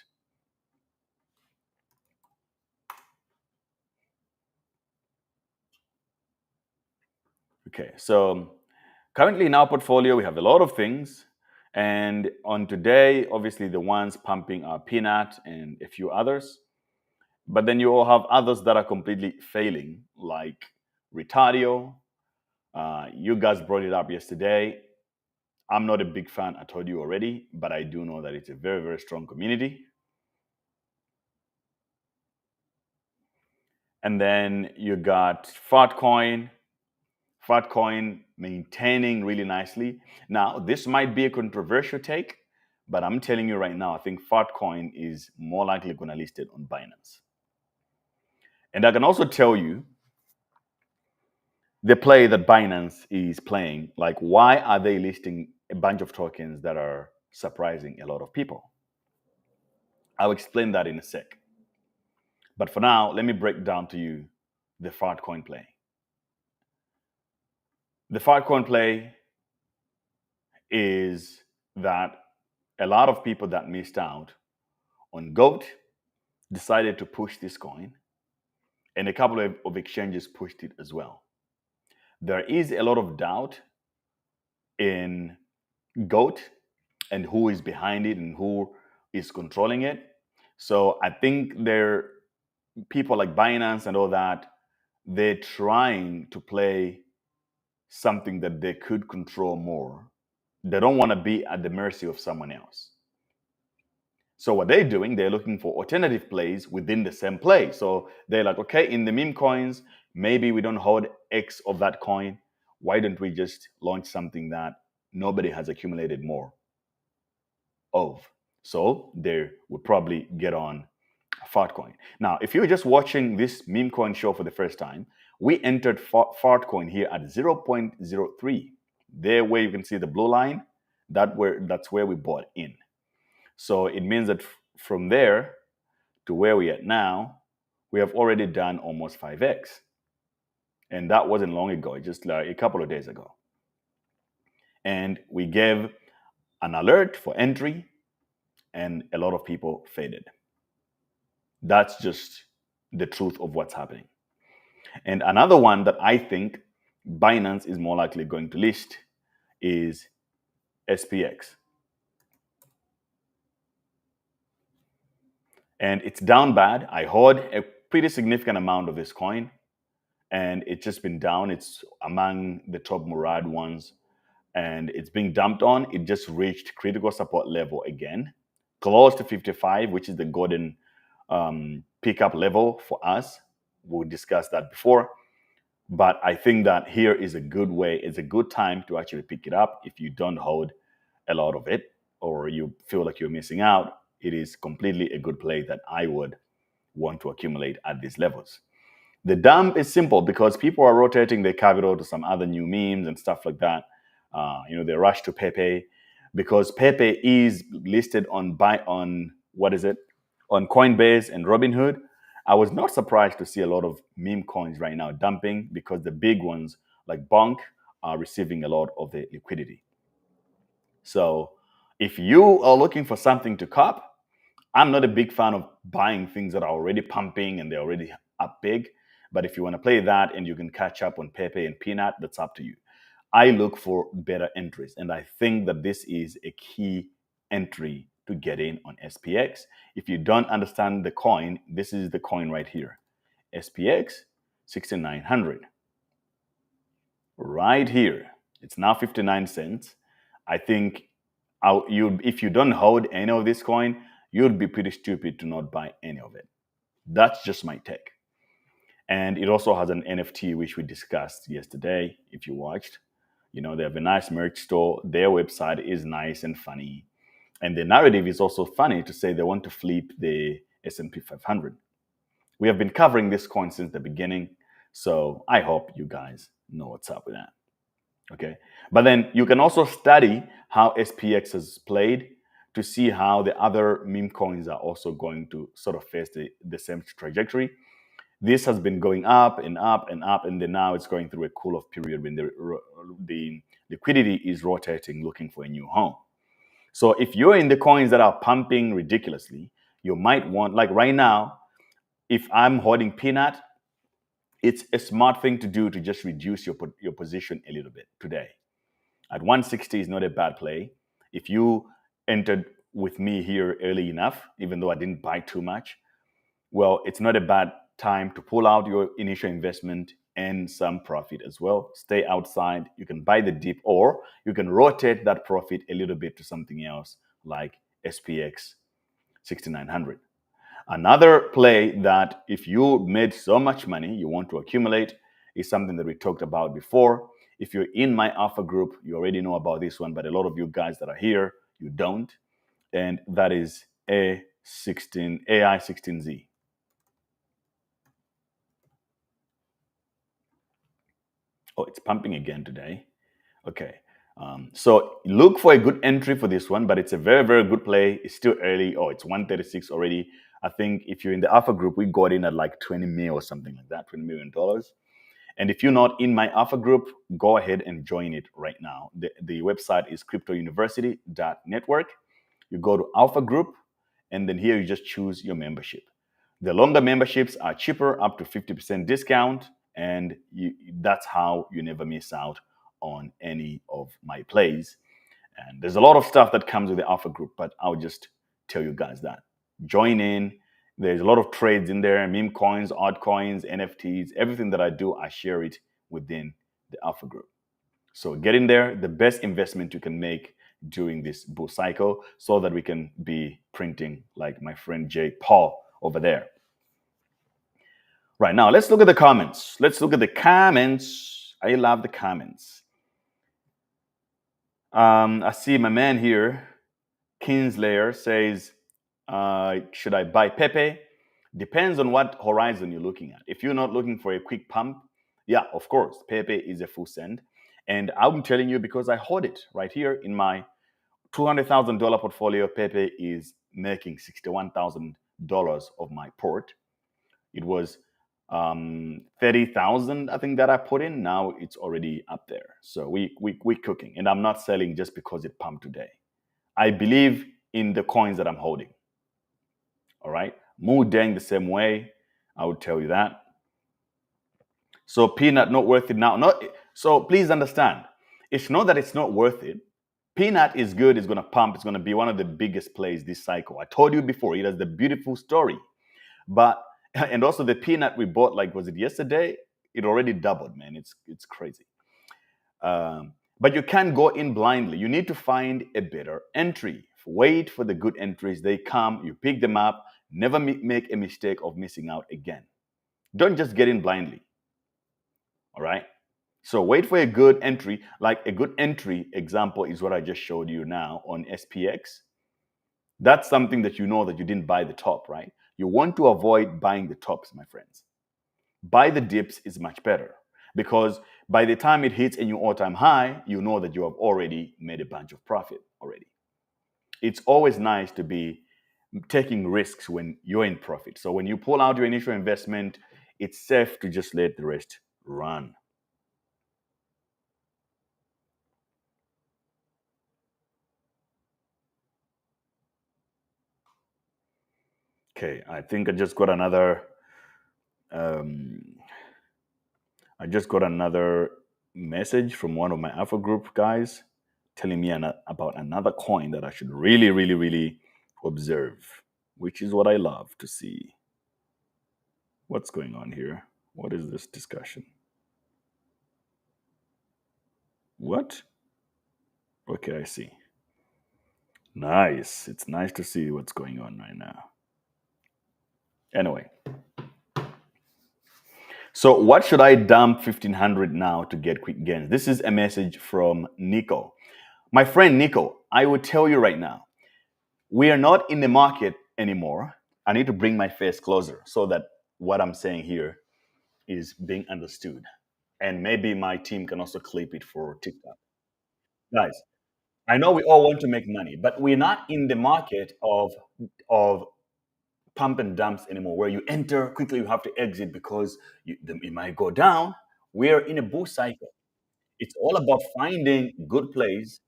Okay, so currently in our portfolio, we have a lot of things. And on today, obviously the ones pumping are Peanut and a few others. But then you all have others that are completely failing, like Retario. You guys brought it up yesterday. I'm not a big fan, I told you already, but I do know that it's a very, very strong community. And then you got Fatcoin. Fatcoin maintaining really nicely. Now, this might be a controversial take, but I'm telling you right now, I think Fatcoin is more likely going to list it on Binance. And I can also tell you the play that Binance is playing. Like, why are they listing a bunch of tokens that are surprising a lot of people? I'll explain that in a sec. But for now, let me break down to you the Fatcoin play. The Fatcoin play is that a lot of people that missed out on GOAT decided to push this coin, and a couple of exchanges pushed it as well. There is a lot of doubt in GOAT and who is behind it and who is controlling it. So I think people like Binance and all that, they're trying to play something that they could control more. They don't want to be at the mercy of someone else. So what they're doing, they're looking for alternative plays within the same play. So they're like, okay, in the meme coins, maybe we don't hold X of that coin. Why don't we just launch something that nobody has accumulated more of? So they would probably get on Fartcoin. Now, if you're just watching this meme coin show for the first time, we entered Fartcoin here at 0.03. There where you can see the blue line, that's where we bought in. So it means that from there to where we're at now, we have already done almost 5x. And that wasn't long ago, just like a couple of days ago. And we gave an alert for entry, and a lot of people faded. That's just the truth of what's happening. And another one that I think Binance is more likely going to list is SPX. And it's down bad. I hold a pretty significant amount of this coin, and it's just been down. It's among the top Murad ones, and it's being dumped on. It just reached critical support level again, close to 55, which is the golden pickup level for us. We discussed that before. But I think that here is a good way, it's a good time to actually pick it up if you don't hold a lot of it or you feel like you're missing out. It is completely a good play that I would want to accumulate at these levels. The dump is simple because people are rotating their capital to some other new memes and stuff like that. They rush to Pepe because Pepe is listed on on Coinbase and Robinhood. I was not surprised to see a lot of meme coins right now dumping because the big ones like Bonk are receiving a lot of the liquidity. So if you are looking for something to cop, I'm not a big fan of buying things that are already pumping and they're already up big. But if you want to play that and you can catch up on Pepe and Peanut, that's up to you. I look for better entries, and I think that this is a key entry to get in on SPX. If you don't understand the coin, this is the coin right here. SPX 6900. Right here. It's now 59 cents. I think if you don't hold any of this coin, you'd be pretty stupid to not buy any of it. That's just my take. And it also has an NFT, which we discussed yesterday, if you watched. They have a nice merch store. Their website is nice and funny. And the narrative is also funny to say they want to flip the S&P 500. We have been covering this coin since the beginning. So I hope you guys know what's up with that. Okay. But then you can also study how SPX has played to see how the other meme coins are also going to sort of face the same trajectory. This has been going up and up and up, and then now it's going through a cool-off period when the liquidity is rotating, looking for a new home. So if you're in the coins that are pumping ridiculously, you might want, like right now, if I'm holding Peanut, it's a smart thing to do to just reduce your position a little bit today. At 160 is not a bad play. If you entered with me here early enough, even though I didn't buy too much, well, it's not a bad time to pull out your initial investment and some profit as well. Stay outside. You can buy the dip, or you can rotate that profit a little bit to something else like SPX 6900. Another play that if you made so much money you want to accumulate is something that we talked about before. If you're in my alpha group, you already know about this one, but a lot of you guys that are here, you don't. And that is AI16Z. Oh, it's pumping again today. Okay. So look for a good entry for this one, but it's a very, very good play. It's still early. Oh, it's 136 already. I think if you're in the alpha group, we got in at like 20 mil or something like that, $20 million. And if you're not in my alpha group, go ahead and join it right now. The website is cryptouniversity.network. You go to alpha group, and then here you just choose your membership. The longer memberships are cheaper, up to 50% discount, and that's how you never miss out on any of my plays. And there's a lot of stuff that comes with the alpha group, but I'll just tell you guys that. Join in. There's a lot of trades in there, meme coins, altcoins, NFTs, everything that I do, I share it within the alpha group. So get in there, the best investment you can make during this bull cycle, so that we can be printing like my friend Jay Paul over there. Right now, let's look at the comments. I love the comments. I see my man here, Kinslayer, says, should I buy Pepe? Depends on what horizon you're looking at. If you're not looking for a quick pump, yeah, of course, Pepe is a full send. And I'm telling you because I hold it right here in my $200,000 portfolio. Pepe is making $61,000 of my port. It was 30,000, I think, that I put in. Now it's already up there. So we're cooking. And I'm not selling just because it pumped today. I believe in the coins that I'm holding. All right. Moodang the same way. I would tell you that. So Peanut not worth it now. So please understand. It's not that it's not worth it. Peanut is good. It's going to pump. It's going to be one of the biggest plays this cycle. I told you before, it has the beautiful story. And also the Peanut we bought, like, was it yesterday? It already doubled, man. It's crazy. But you can't go in blindly. You need to find a better entry. Wait for the good entries. They come, you pick them up. Never make a mistake of missing out again. Don't just get in blindly. All right? So wait for a good entry. Like a good entry example is what I just showed you now on SPX. That's something that you know that you didn't buy the top, right? You want to avoid buying the tops, my friends. buy the dips is much better, because by the time it hits a new all-time high, you know that you have already made a bunch of profit already. It's always nice to be taking risks when you're in profit. So when you pull out your initial investment, it's safe to just let the rest run. Okay, I think I just got another message from one of my Alpha Group guys telling me about another coin that I should really, really, really observe, which is what I love to see. What's going on here? What is this discussion? What? Okay, I see. Nice. It's nice to see what's going on right now. Anyway, so what should I dump 1500 now to get quick gains? This is a message from Nico. My friend Nico, I will tell you right now, we are not in the market anymore. I need to bring my face closer so that what I'm saying here is being understood. And maybe my team can also clip it for TikTok. Guys, I know we all want to make money, but we're not in the market of pump and dumps anymore, where you enter quickly, you have to exit because it might go down. We're in a bull cycle. It's all about finding good plays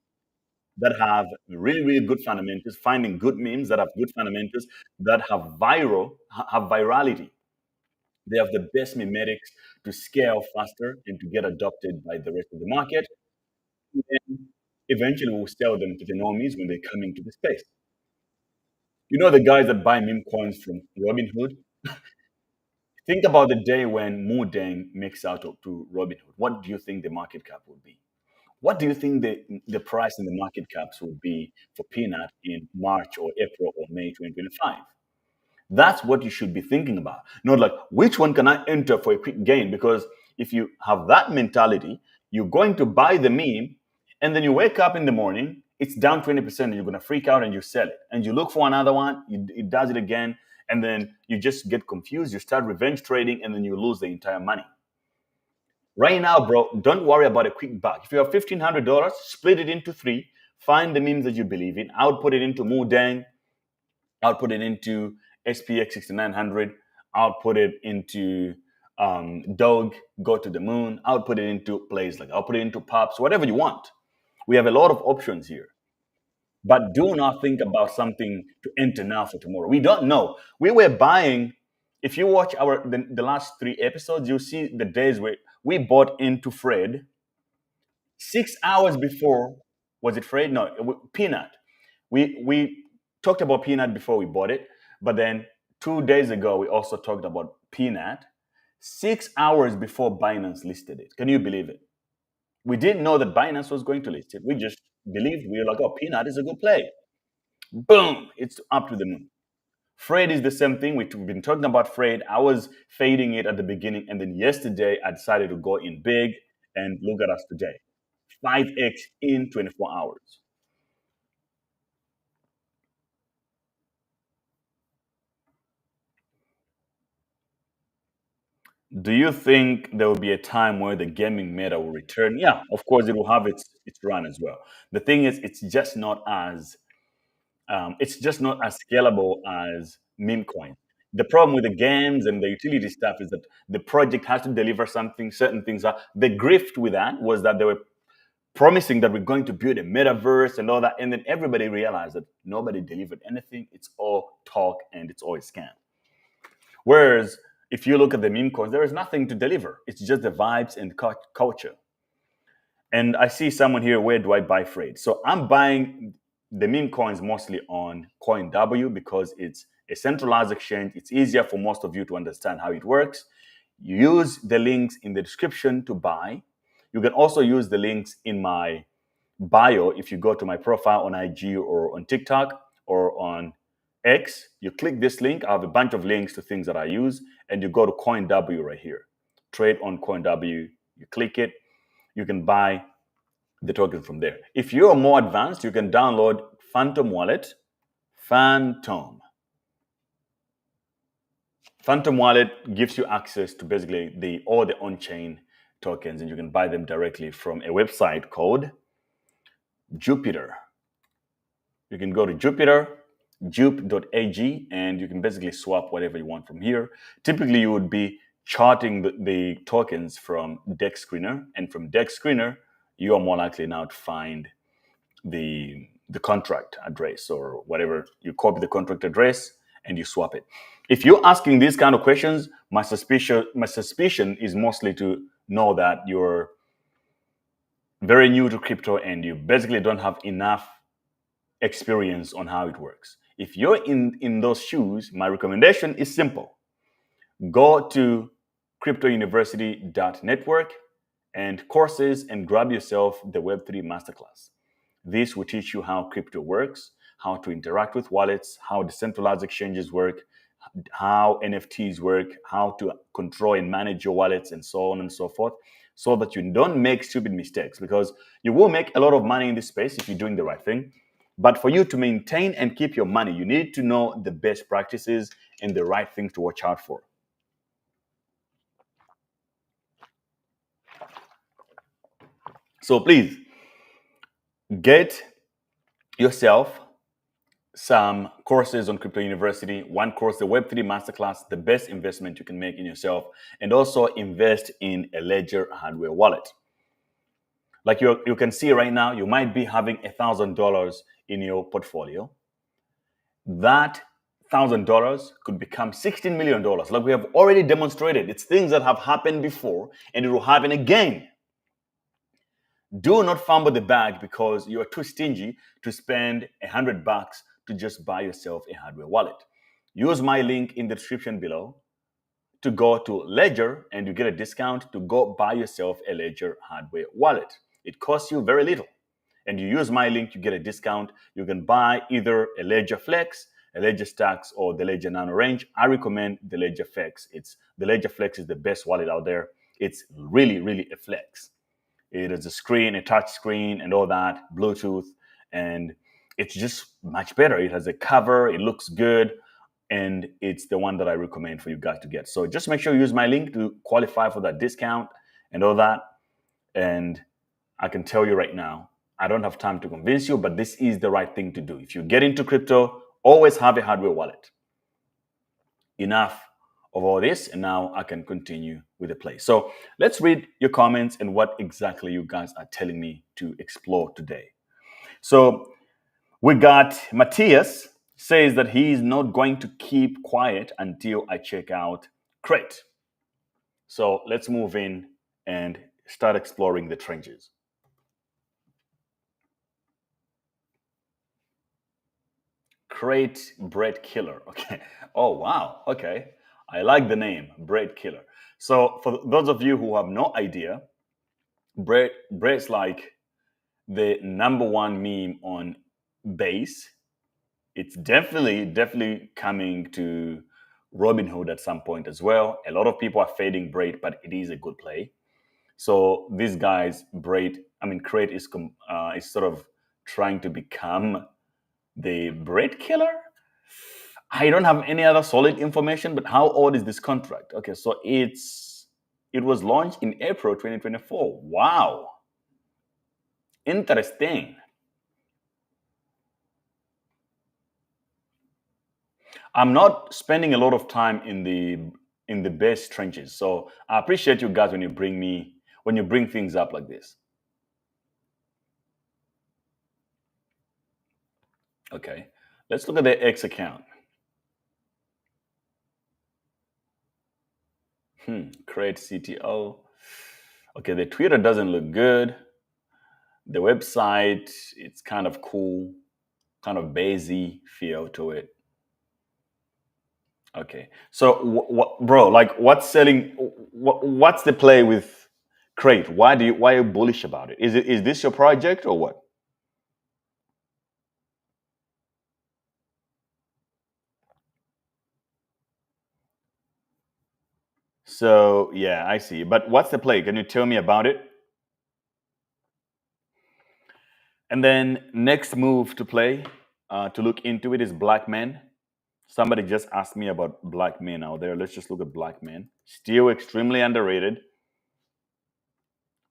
that have really, really good fundamentals, finding good memes that have good fundamentals, that have virality. They have the best memetics to scale faster and to get adopted by the rest of the market. And eventually, we'll sell them to the normies when they come into the space. You know the guys that buy meme coins from Robinhood? Think about the day when Moodang makes out to Robinhood. What do you think the market cap would be? What do you think the price in the market caps would be for Peanut in March or April or May 2025? That's what you should be thinking about. Not like, which one can I enter for a quick gain? Because if you have that mentality, you're going to buy the meme, and then you wake up in the morning, it's down 20%, and you're going to freak out and you sell it. And you look for another one, it does it again, and then you just get confused. You start revenge trading, and then you lose the entire money. Right now, bro, don't worry about a quick buck. If you have $1,500, split it into three, find the memes that you believe in. I would put it into Moodang. I would put it into SPX 6900. I would put it into Dog, Go to the Moon. I would put it into plays like I'll put it into Pops, whatever you want. We have a lot of options here. But do not think about something to enter now for tomorrow. We don't know. We were buying. If you watch the last 3 episodes, you'll see the days where we bought into Fred 6 hours before. Was it Fred? No, Peanut. We talked about Peanut before we bought it, but then 2 days ago we also talked about Peanut 6 hours before Binance listed it. Can you believe it? We didn't know that Binance was going to list it. We just believed. We were like, oh, Peanut is a good play. Boom, it's up to the moon. Fred is the same thing. We've been talking about Fred. I was fading it at the beginning, and then yesterday I decided to go in big, and look at us today. 5x in 24 hours. Do you think there will be a time where the gaming meta will return? Yeah, of course, it will have its run as well. The thing is, it's just not as scalable as Memecoin. The problem with the games and the utility stuff is that the project has to deliver something. Certain things are. The grift with that was that they were promising that we're going to build a metaverse and all that, and then everybody realized that nobody delivered anything. It's all talk and it's all a scam. Whereas if you look at the meme coins, there is nothing to deliver. It's just the vibes and culture. And I see someone here, where do I buy Fred? So I'm buying the meme coins mostly on CoinW because it's a centralized exchange. It's easier for most of you to understand how it works. You use the links in the description to buy. You can also use the links in my bio if you go to my profile on IG or on TikTok or on X. You click this link. I have a bunch of links to things that I use, and you go to CoinW right here. Trade on CoinW. You click it. You can buy the token from there. If you're more advanced, you can download Phantom Wallet. Phantom. Phantom Wallet gives you access to basically all the on-chain tokens, and you can buy them directly from a website called Jupiter. You can go to Jupiter, jupe.ag, and you can basically swap whatever you want from here. Typically, you would be charting the tokens from Dex Screener, and from Dex Screener, you are more likely now to find the contract address or whatever. You copy the contract address and you swap it. If you're asking these kind of questions, my suspicion is mostly to know that you're very new to crypto and you basically don't have enough experience on how it works. If you're in those shoes, my recommendation is simple. Go to cryptouniversity.network and courses and grab yourself the Web3 Masterclass. This will teach you how crypto works, how to interact with wallets, how decentralized exchanges work, how NFTs work, how to control and manage your wallets, and so on and so forth, so that you don't make stupid mistakes, because you will make a lot of money in this space if you're doing the right thing. But for you to maintain and keep your money, you need to know the best practices and the right things to watch out for. So please get yourself some courses on Crypto University. One course, the Web3 Masterclass, the best investment you can make in yourself, and also invest in a Ledger hardware wallet. Like you can see right now, you might be having $1,000 in your portfolio. That $1,000 could become $16 million. Like we have already demonstrated, it's things that have happened before and it will happen again. Do not fumble the bag because you are too stingy to spend $100 to just buy yourself a hardware wallet. Use my link in the description below to go to Ledger and you get a discount to go buy yourself a Ledger hardware wallet. It costs you very little. And you use my link, you get a discount. You can buy either a Ledger Flex, a Ledger Stacks, or the Ledger Nano range. I recommend the Ledger Flex. The Ledger Flex is the best wallet out there. It's really, really a flex. It is a screen, a touch screen, and all that, Bluetooth, and it's just much better. It has a cover, it looks good, and it's the one that I recommend for you guys to get. So just make sure you use my link to qualify for that discount and all that. And I can tell you right now, I don't have time to convince you, but this is the right thing to do. If you get into crypto, always have a hardware wallet. Enough of all this, and now I can continue with the play. So let's read your comments and what exactly you guys are telling me to explore today. So we got Matthias says that he's not going to keep quiet until I check out Crate. So let's move in and start exploring the trenches. Crate Bread Killer. Okay. Oh, wow. Okay. I like the name, Bread Killer. So for those of you who have no idea, bread's like the #1 meme on Base. It's definitely coming to Robinhood at some point as well. A lot of people are fading Bread, but it is a good play. So these guys, Crate is sort of trying to become the Bread Killer. I don't have any other solid information, but how old is this contract? Okay, so it was launched in April 2024. Wow. Interesting. I'm not spending a lot of time in the base trenches, so I appreciate you guys when you bring things up like this. Okay, let's look at the X account. Create CTO. Okay, the Twitter doesn't look good. The website, it's kind of cool, kind of basey feel to it. Okay, so bro, like what's selling? What's the play with Crate? Why are you bullish about it? Is this your project or what? So yeah, I see. But what's the play? Can you tell me about it? And then next move to play, to look into it is Black Man. Somebody just asked me about black men out there. Let's just look at black men. Still extremely underrated.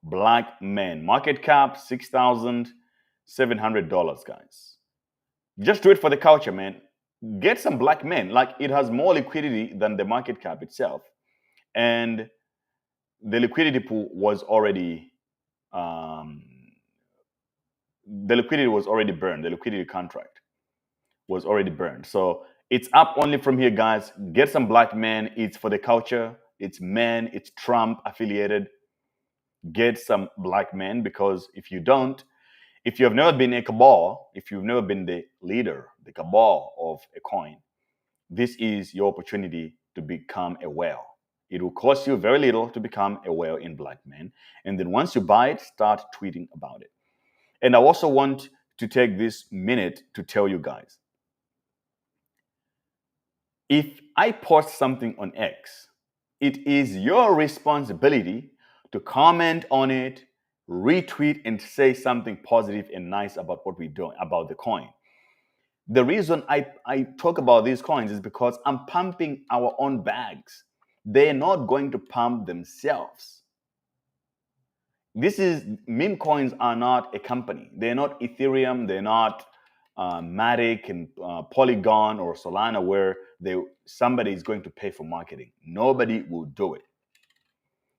Black men. Market cap $6,700, guys. Just do it for the culture, man. Get some black men. Like, it has more liquidity than the market cap itself. And the liquidity pool was already the liquidity was already burned. The liquidity contract was already burned. So it's up only from here, guys. Get some black men. It's for the culture. It's men. It's Trump affiliated. Get some black men, because if you don't, if you have never been a cabal, if you've never been the leader, the cabal of a coin, this is your opportunity to become a whale. It will cost you very little to become a whale in black men. And then once you buy it, start tweeting about it. And I also want to take this minute to tell you guys, if I post something on X, it is your responsibility to comment on it, retweet, and say something positive and nice about what we're doing, about the coin. The reason I talk about these coins is because I'm pumping our own bags. They're not going to pump themselves. Meme coins are not a company. They're not Ethereum. They're not Matic and Polygon or Solana, where somebody is going to pay for marketing. Nobody will do it.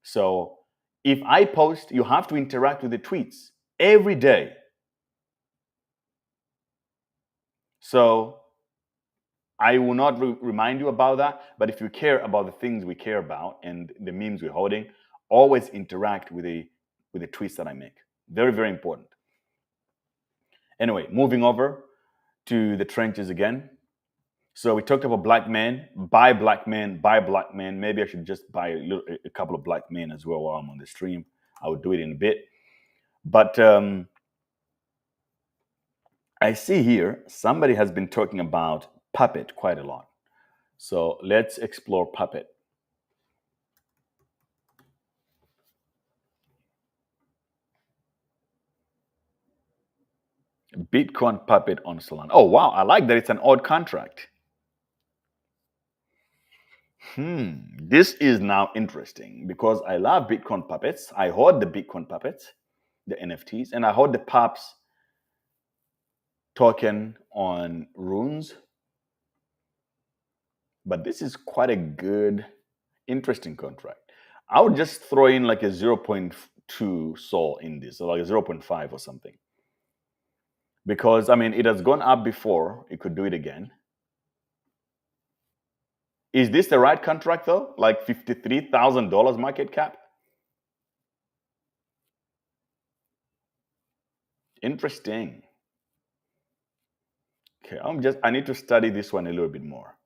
So if I post, you have to interact with the tweets every day. So I will not remind you about that, but if you care about the things we care about and the memes we're holding, always interact with the tweets that I make. Very, very important. Anyway, moving over to the trenches again. So we talked about black men, buy black men, buy black men. Maybe I should just buy a couple of black men as well while I'm on the stream. I will do it in a bit. But I see here somebody has been talking about Puppet quite a lot. So let's explore Puppet. Bitcoin Puppet on Solana. Oh, wow. I like that it's an odd contract. This is now interesting because I love Bitcoin Puppets. I hold the Bitcoin Puppets, the NFTs, and I hold the Pups token on Runes. But this is quite a good, interesting contract. I would just throw in like a 0.2 Sol in this, so like a 0.5 or something. Because, I mean, it has gone up before. It could do it again. Is this the right contract, though? Like $53,000 market cap? Interesting. Okay, I need to study this one a little bit more.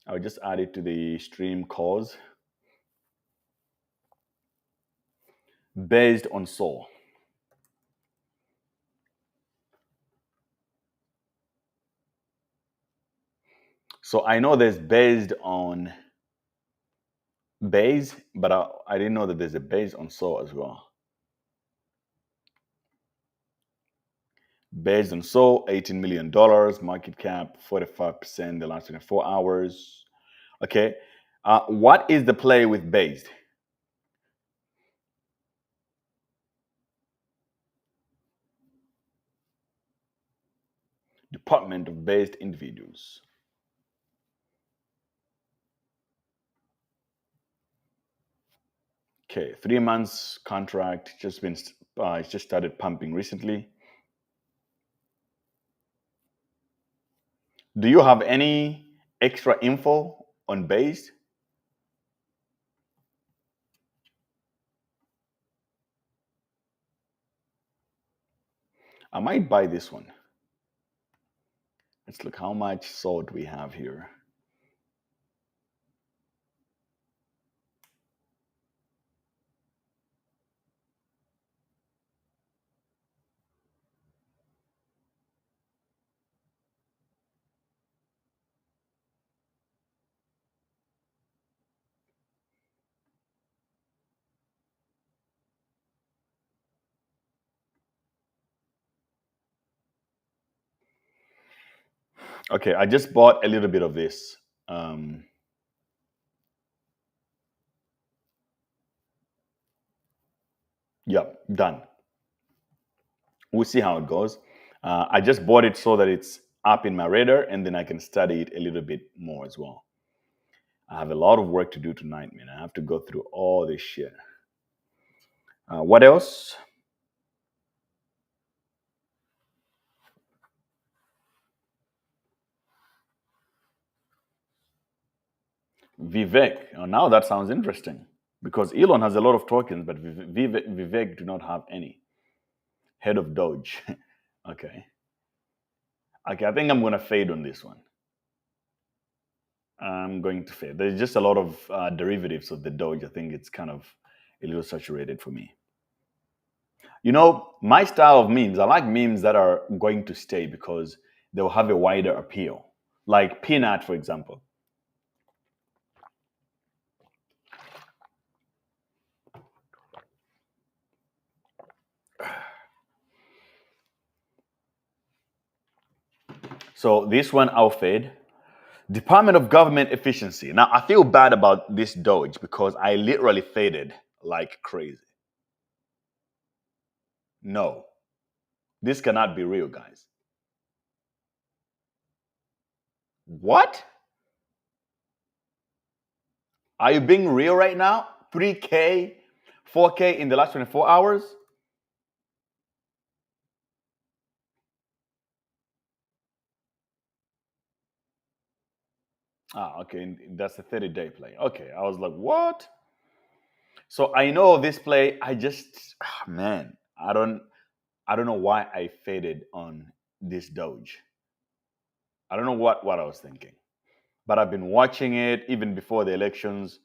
I'll just add it to the stream calls. Based on Sol. So I know there's based on base, but I didn't know that there's a base on Sol as well. Based on Sol, $18 million, market cap 45% the last 24 hours. Okay, what is the play with based? Department of Based Individuals. Okay, 3 months contract, it's just started pumping recently. Do you have any extra info on Based? I might buy this one. Let's look how much salt we have here. Okay, I just bought a little bit of this. Yep, done. We'll see how it goes. I just bought it so that it's up in my radar, and then I can study it a little bit more as well. I have a lot of work to do tonight, man. I have to go through all this shit. What else? Vivek. Oh, now that sounds interesting because Elon has a lot of tokens, but Vivek do not have any. Head of Doge. Okay. Okay, I think I'm going to fade on this one. I'm going to fade. There's just a lot of derivatives of the Doge. I think it's kind of a little saturated for me. You know, my style of memes, I like memes that are going to stay because they'll have a wider appeal. Like Peanut, for example. So this one I'll fade. Department of Government Efficiency. Now, I feel bad about this Doge because I literally faded like crazy. No, this cannot be real, guys. What? Are you being real right now? 3K, 4K in the last 24 hours? Ah, okay, that's a 30-day play. Okay, I was like, what? So I know this play. I just, man, I don't know why I faded on this Doge. I don't know what I was thinking, but I've been watching it even before the elections.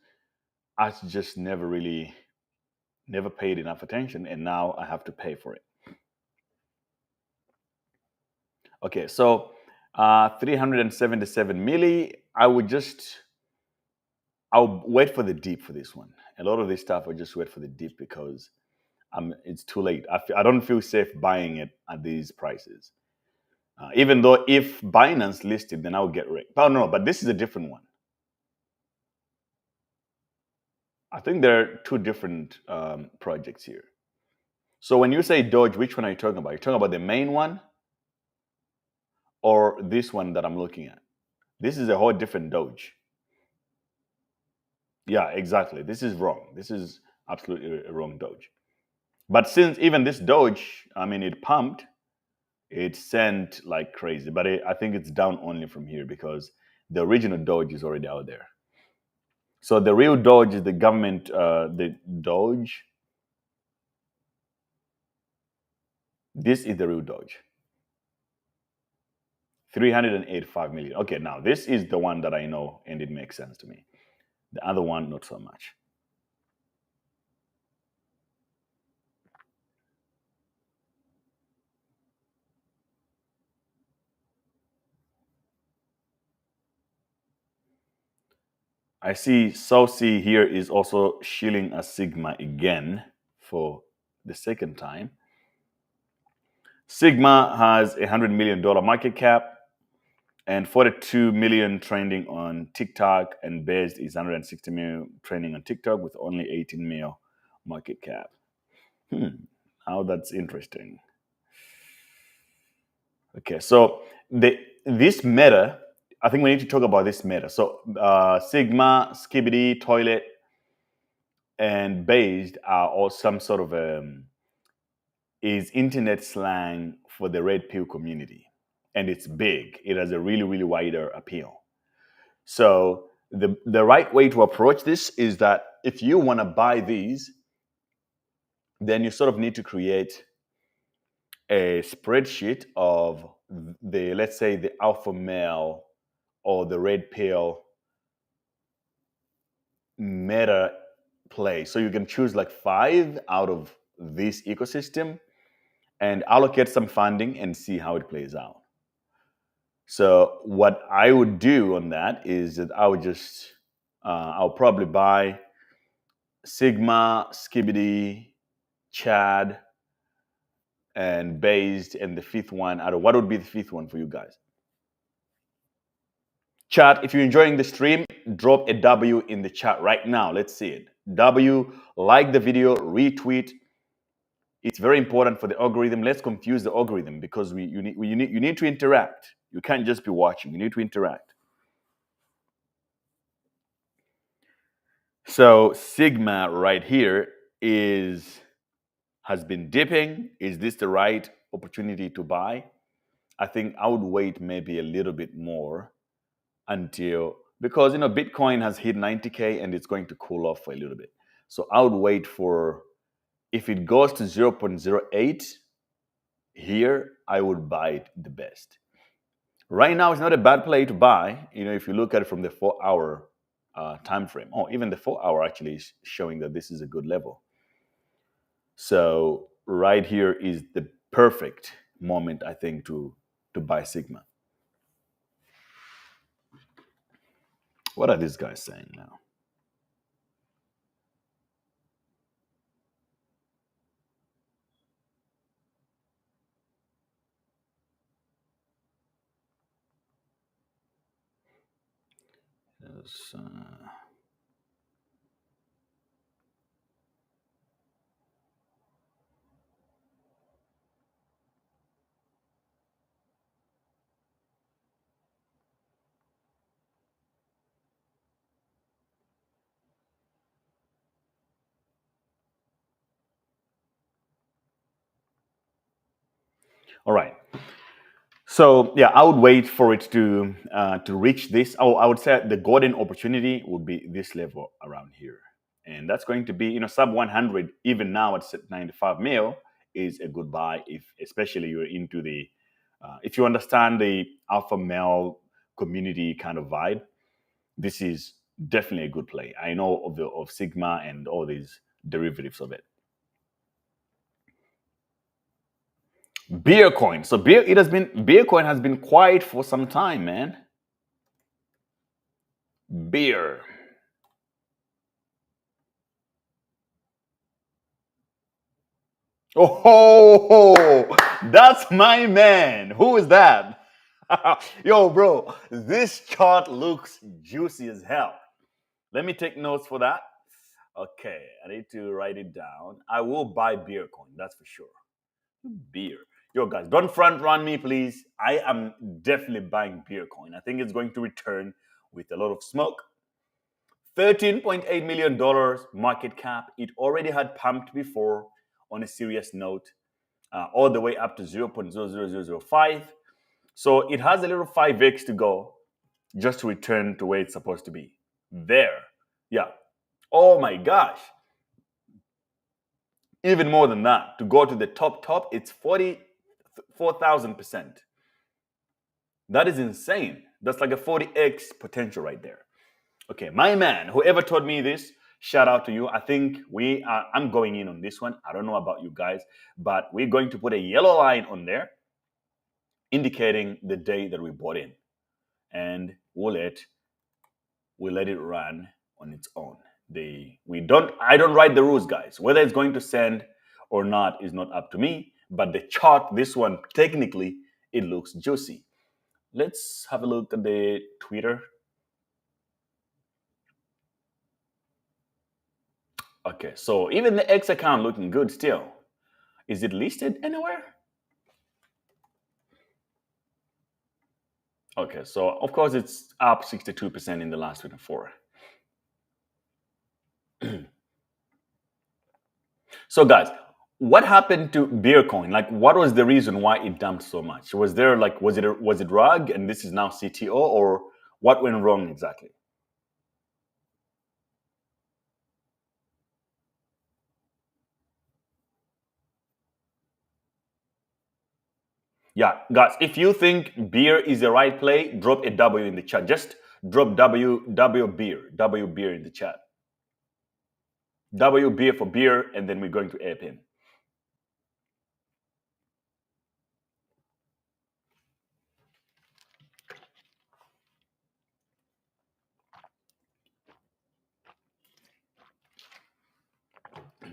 I just never paid enough attention, and now I have to pay for it. Okay, so 377 milli. I'll wait for the dip for this one. A lot of this stuff, I'll just wait for the dip because it's too late. I don't feel safe buying it at these prices. Even though if Binance listed, then I'll get wrecked. Oh, no, but this is a different one. I think there are two different projects here. So when you say Doge, which one are you talking about? You're talking about the main one or this one that I'm looking at? This is a whole different Doge. Yeah, exactly. This is wrong. This is absolutely a wrong Doge. But since even this Doge, I mean, it pumped, it sent like crazy. But I think it's down only from here because the original Doge is already out there. So the real Doge is the government, the Doge. This is the real Doge. 385 million. Okay, now this is the one that I know and it makes sense to me. The other one, not so much. I see Saucy here is also shilling a Sigma again for the second time. Sigma has $100 million market cap and 42 million trending on TikTok, and Based is 160 million trending on TikTok with only 18 mil market cap. Now that's interesting. Okay, so this meta, I think we need to talk about this meta. So Sigma, Skibidi, Toilet, and Based are all some sort of is internet slang for the red pill community, and it's big. It has a really wider appeal. So the right way to approach this is that if you want to buy these, then you sort of need to create a spreadsheet of the, let's say, the alpha male or the red pill meta play. So you can choose like 5 out of this ecosystem and allocate some funding and see how it plays out. So what I would do on that is that I would just, I'll probably buy Sigma, Skibidi, Chad, and Based, and the fifth one. What would be the fifth one for you guys? Chat, if you're enjoying the stream, drop a W in the chat right now. Let's see it. W, like the video, retweet. It's very important for the algorithm. Let's confuse the algorithm because you need to interact. You can't just be watching. You need to interact. So Sigma right here has been dipping. Is this the right opportunity to buy? I think I would wait maybe a little bit more until, because Bitcoin has hit 90K and it's going to cool off for a little bit. So I would wait for, if it goes to 0.08 here, I would buy it the best. Right now, it's not a bad play to buy. If you look at it from the 4-hour time frame. Oh, even the 4-hour actually is showing that this is a good level. So right here is the perfect moment, I think, to buy Sigma. What are these guys saying now? Yes, all right. So yeah, I would wait for it to reach this. Oh, I would say the golden opportunity would be this level around here, and that's going to be sub 100. Even now at 95 mil is a good buy especially you're into the if you understand the alpha male community kind of vibe. This is definitely a good play. I know of Sigma and all these derivatives of it. Beer coin. So beer coin has been quiet for some time, man. Beer. Oh, that's my man. Who is that? Yo, bro, this chart looks juicy as hell. Let me take notes for that. Okay, I need to write it down. I will buy beer coin, that's for sure. Beer. Yo, guys, don't front run me, please. I am definitely buying beer coin. I think it's going to return with a lot of smoke. $13.8 million market cap. It already had pumped before on a serious note, all the way up to 0.00005. So it has a little 5x to go just to return to where it's supposed to be. There. Yeah. Oh my gosh. Even more than that. To go to the top, it's 44,000%. That is insane. That's like a 40x potential right there. Okay, my man, whoever told me this, shout out to you. I think I'm going in on this one. I don't know about you guys, but we're going to put a yellow line on there indicating the day that we bought in. And we'll let it run on its own. I don't write the rules, guys. Whether it's going to send or not is not up to me, but the chart, this one, technically, it looks juicy. Let's have a look at the Twitter. Okay, so even the X account looking good still. Is it listed anywhere? Okay, so of course it's up 62% in the last 24. So guys, what happened to Beercoin? Like, what was the reason why it dumped so much? Was it rug and this is now CTO, or what went wrong exactly? Yeah, guys, if you think beer is the right play, drop a W in the chat. Just drop W beer in the chat. W beer for beer, and then we're going to airpin.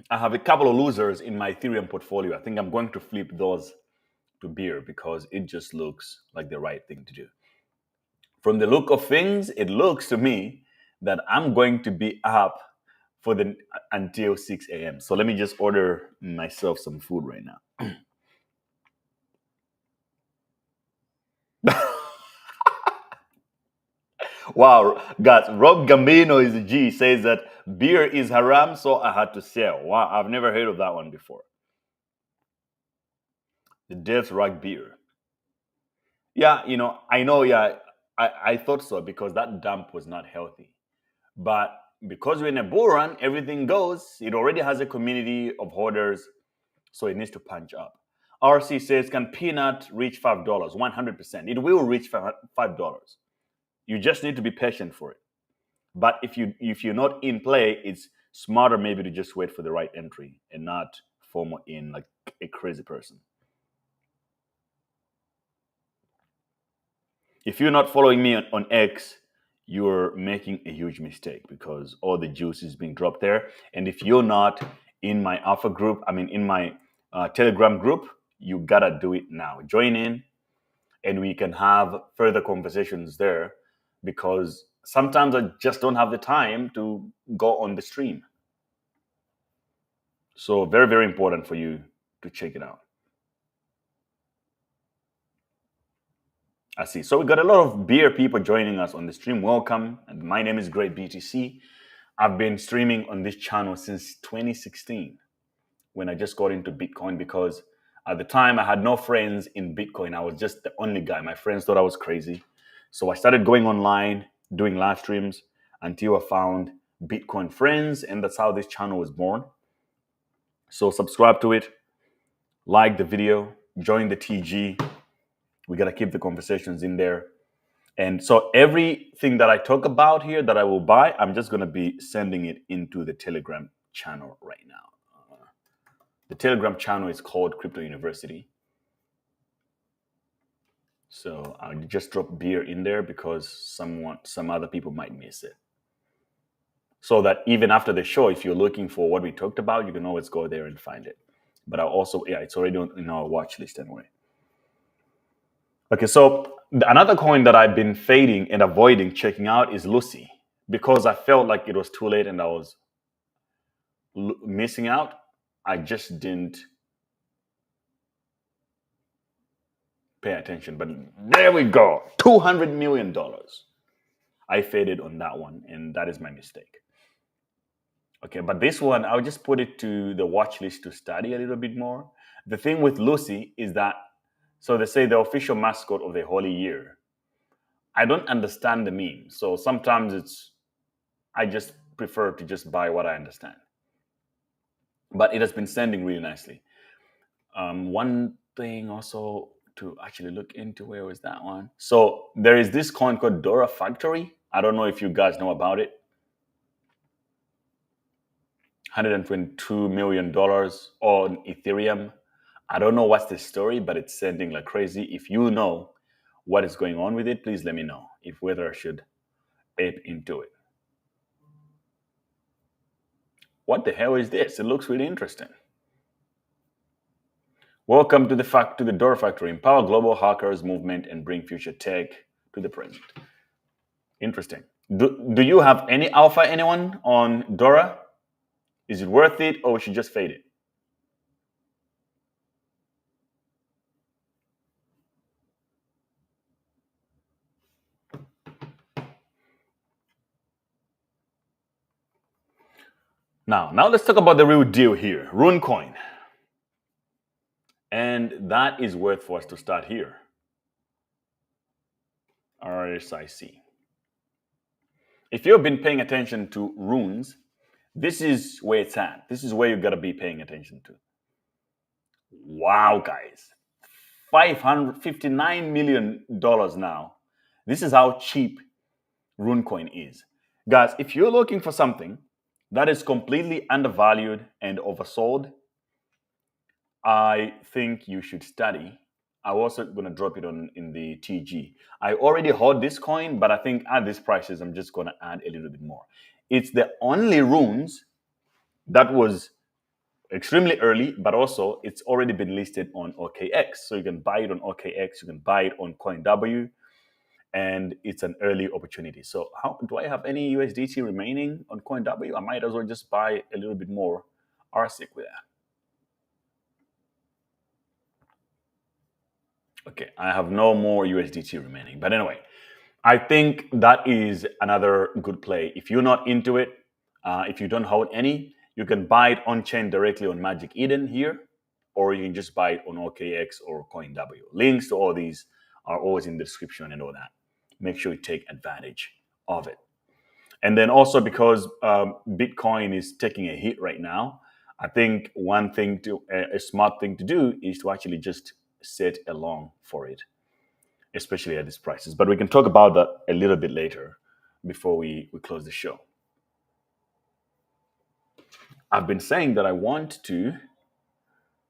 I have a couple of losers in my Ethereum portfolio. I think I'm going to flip those to beer because it just looks like the right thing to do. From the look of things, it looks to me that I'm going to be up for the until 6 a.m. So let me just order myself some food right now. Wow, guys, Rob Gambino is a G, says that beer is haram, so I had to sell. Wow, I've never heard of that one before. The Death Rock beer. Yeah, I know, yeah, I thought so because that dump was not healthy. But because we're in a bull run, everything goes. It already has a community of hoarders, so it needs to punch up. RC says, can Peanut reach $5? 100%. It will reach $5. You just need to be patient for it. But if you're not in play, it's smarter maybe to just wait for the right entry and not FOMO in like a crazy person. If you're not following me on X, you're making a huge mistake because all the juice is being dropped there. And if you're not in my alpha group, in my Telegram group, you gotta do it now. Join in and we can have further conversations there because sometimes I just don't have the time to go on the stream. So very, very important for you to check it out. I see. So we got a lot of beer people joining us on the stream. Welcome. And my name is Great BTC. I've been streaming on this channel since 2016 when I just got into Bitcoin because at the time I had no friends in Bitcoin. I was just the only guy. My friends thought I was crazy. So I started going online, doing live streams until I found Bitcoin friends. And that's how this channel was born. So subscribe to it, like the video, join the TG. We got to keep the conversations in there. And so everything that I talk about here that I will buy, I'm just going to be sending it into the Telegram channel right now. The Telegram channel is called Crypto University. So I'll just drop beer in there because some other people might miss it. So that even after the show, if you're looking for what we talked about, you can always go there and find it. But I'll also, it's already in our watch list anyway. Okay, so another coin that I've been fading and avoiding checking out is Lucy because I felt like it was too late and I was missing out. I just didn't pay attention. But there we go, $200 million. I faded on that one, and that is my mistake. Okay, but this one, I'll just put it to the watch list to study a little bit more. The thing with Lucy is that, so they say the official mascot of the Holy Year. I don't understand the meme. So sometimes I just prefer to just buy what I understand. But it has been sending really nicely. One thing also to actually look into, where was that one? So there is this coin called Dora Factory. I don't know if you guys know about it. $122 million on Ethereum. I don't know what's the story, but it's sending like crazy. If you know what is going on with it, please let me know whether I should ape into it. What the hell is this? It looks really interesting. Welcome to the Dora Factory. Empower global hackers movement and bring future tech to the present. Interesting. Do you have any alpha, anyone on Dora? Is it worth it, or we should just fade it? Now let's talk about the real deal here, Rune coin. And that is worth for us to start here. RSIC. If you've been paying attention to runes, this is where it's at. This is where you gotta be paying attention to. Wow, guys. $559 million now. This is how cheap Rune coin is. Guys, if you're looking for something that is completely undervalued and oversold, I think you should study. I'm also going to drop it in the TG. I already hold this coin, but I think at these prices, I'm just going to add a little bit more. It's the only runes that was extremely early, but also it's already been listed on OKX. So you can buy it on OKX, you can buy it on CoinW, and it's an early opportunity. So how do I have any USDT remaining on CoinW? I might as well just buy a little bit more RSIC with that. Okay, I have no more USDT remaining. But anyway, I think that is another good play. If you're not into it, if you don't hold any, you can buy it on chain directly on Magic Eden here, or you can just buy it on OKX or CoinW. Links to all these are always in the description and all that. Make sure you take advantage of it. And then also because Bitcoin is taking a hit right now, I think one thing a smart thing to do is to actually just set a long for it, especially at these prices. But we can talk about that a little bit later before we close the show. I've been saying that I want to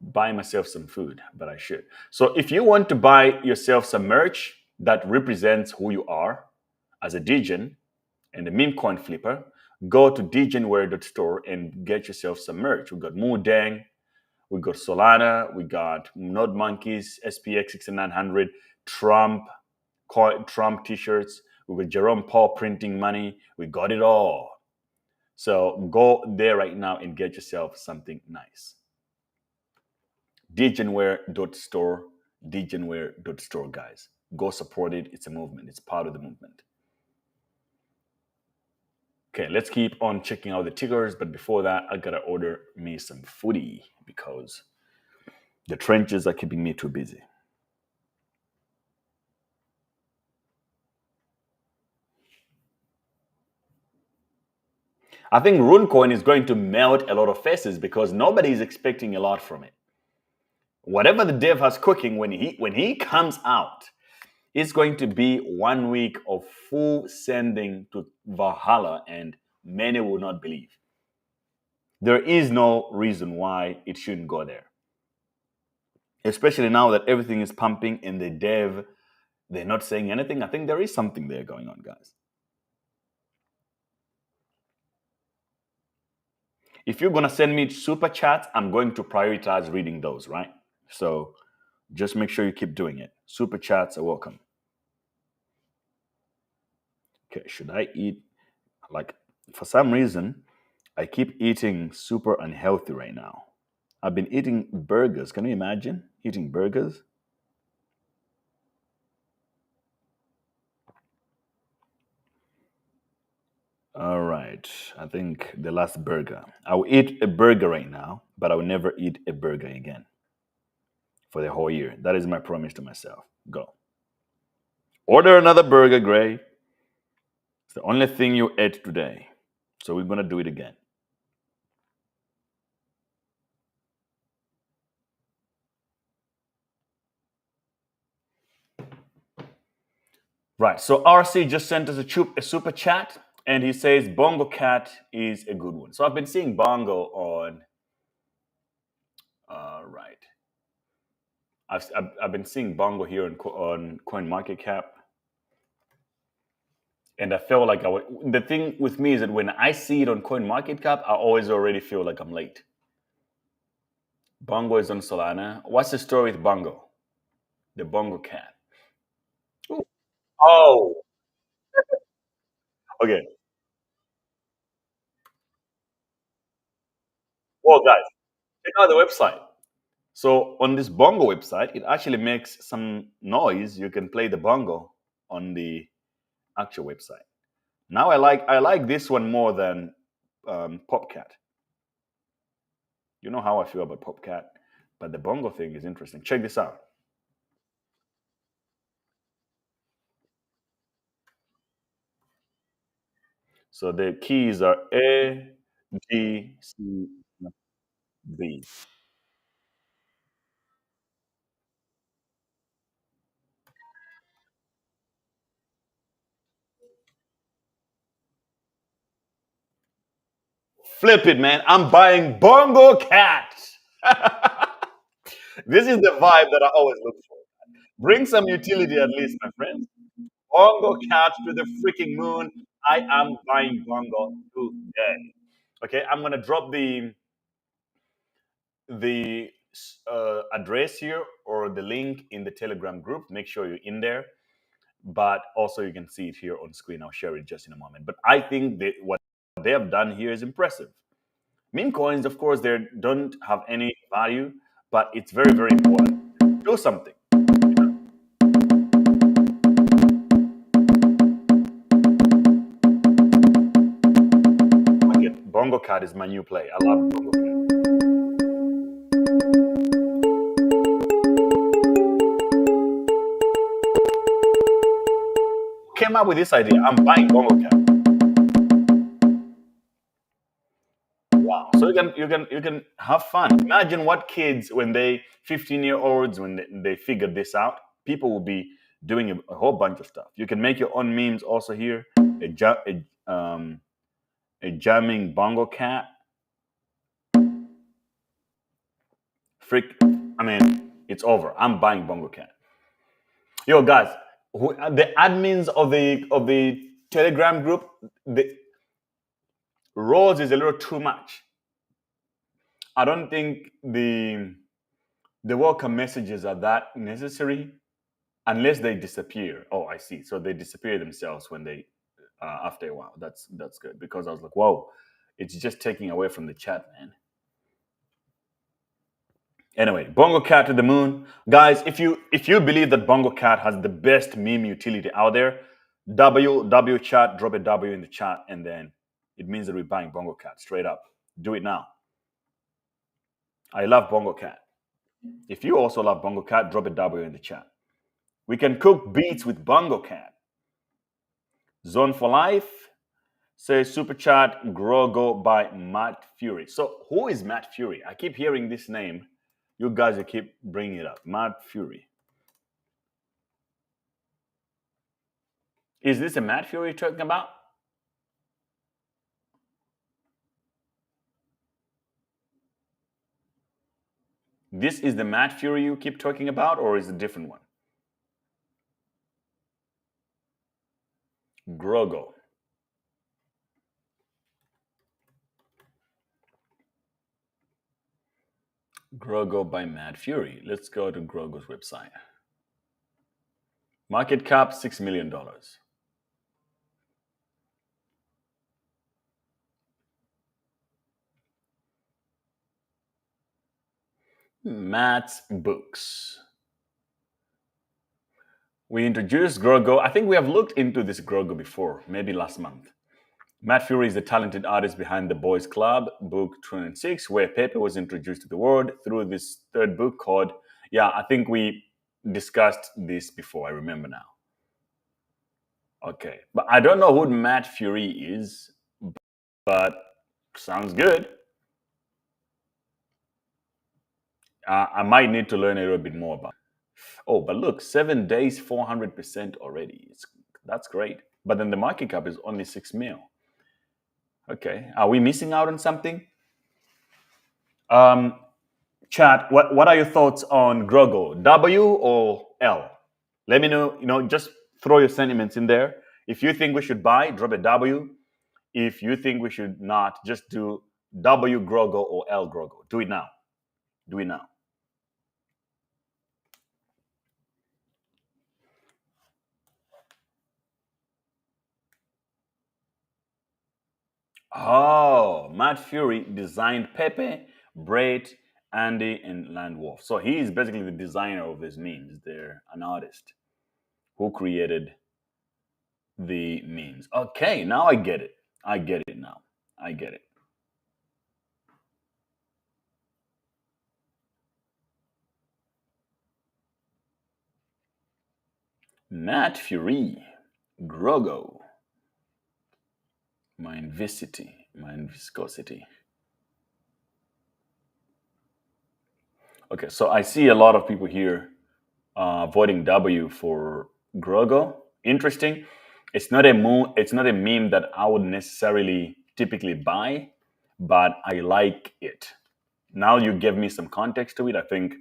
buy myself some food, but I should. So if you want to buy yourself some merch that represents who you are as a Degen and a meme coin flipper, go to degenware.store and get yourself some merch. We got Moodang, we got Solana, we got Node Monkeys, SPX 6900, Trump t-shirts, we got Jerome Paul printing money. We got it all. So go there right now and get yourself something nice. Degenware.store, degenware.store, guys. Go support it. It's a movement. It's part of the movement. Okay, let's keep on checking out the tickers. But before that, I gotta order me some foodie because the trenches are keeping me too busy. I think Rune is going to melt a lot of faces because nobody is expecting a lot from it. Whatever the dev has cooking, when he comes out, it's going to be 1 week of full sending to Valhalla, and many will not believe. There is no reason why it shouldn't go there. Especially now that everything is pumping and the dev, they're not saying anything. I think there is something there going on, guys. If you're going to send me super chats, I'm going to prioritize reading those, right? So just make sure you keep doing it. Super chats are welcome. Okay, should I eat? Like, for some reason, I keep eating super unhealthy right now. I've been eating burgers. Can you imagine eating burgers? All right. I think the last burger. I will eat a burger right now, but I will never eat a burger again for the whole year. That is my promise to myself. Go. Order another burger, Gray. It's the only thing you ate today. So we're going to do it again. Right. So RC just sent us a super chat, and he says Bongo Cat is a good one. So I've been seeing Bongo on. Right. I've been seeing Bongo here on CoinMarketCap, and I feel like the thing with me is that when I see it on CoinMarketCap, I always already feel like I'm late. Bongo is on Solana. What's the story with Bongo? The Bongo Cat. Ooh. Oh, okay. Well, guys, check out the website. So on this bongo website, it actually makes some noise. You can play the bongo on the actual website. Now I like this one more than Popcat. You know how I feel about Popcat, but the bongo thing is interesting. Check this out. So the keys are A, G, C, B. Flip it, man. I'm buying Bongo Cat. This is the vibe that I always look for. Bring some utility at least, my friends. Bongo Cat to the freaking moon. I am buying Bongo today. Okay, I'm gonna drop the address here or the link in the Telegram group. Make sure you're in there. but also you can see it here on screen. I'll share it just in a moment. But I think what they have done here is impressive. Meme coins, of course, they don't have any value, but it's very, very important. Do something. Bongo Cat is my new play. I love Bongo Cat. Came up with this idea. I'm buying Bongo Cat. Wow! So you can have fun. Imagine what kids when they 15-year-olds when they figured this out. People will be doing a whole bunch of stuff. You can make your own memes also here. A jamming Bongo Cat. I mean, it's over. I'm buying Bongo Cat. Yo, guys, the admins of the Telegram group, the roles is a little too much. I don't think the welcome messages are that necessary unless they disappear. Oh, I see. So they disappear themselves when they after a while. That's good, because I was like, whoa, it's just taking away from the chat, man. Anyway, Bongo Cat to the moon. Guys, if you believe that Bongo Cat has the best meme utility out there, W chat, drop a W in the chat, and then it means that we're buying Bongo Cat straight up. Do it now. I love Bongo Cat. If you also love Bongo Cat, drop a W in the chat. We can cook beats with Bongo Cat. Zone for Life says super chat Grogo by Matt Fury. So who is Matt Fury? I keep hearing this name. You guys keep bringing it up. Matt Fury. Is this a Matt Fury you're talking about? This is the Matt Fury you keep talking about, or is it a different one? Grogo. Grogo by Matt Fury. Let's go to Grogo's website. Market cap $6 million. Matt's books. We introduced Grogo. I think we have looked into this Grogo before, maybe last month. Matt Fury is the talented artist behind The Boys Club, book 206, where Pepe was introduced to the world through this third book called, I think we discussed this before, I remember now. Okay, but I don't know who Matt Fury is, but sounds good. I might need to learn a little bit more about it. Oh, but look, 7 days, 400% already. That's great. But then the market cap is only 6 mil. Okay, are we missing out on something? Chat, what are your thoughts on Grogo? W or L? Let me know, just throw your sentiments in there. If you think we should buy, drop a W. If you think we should not, just do W Grogo or L Grogo. Do it now. Do it now. Oh, Matt Fury designed Pepe, Braid, Andy, and Landwolf. So he is basically the designer of these memes. They're an artist who created the memes. Okay, now I get it. I get it now. I get it. Matt Fury, Grogo. Mind viscosity. Okay, so I see a lot of people here voting W for Grogo. Interesting. It's not a meme that I would necessarily typically buy, but I like it. Now you give me some context to it. I think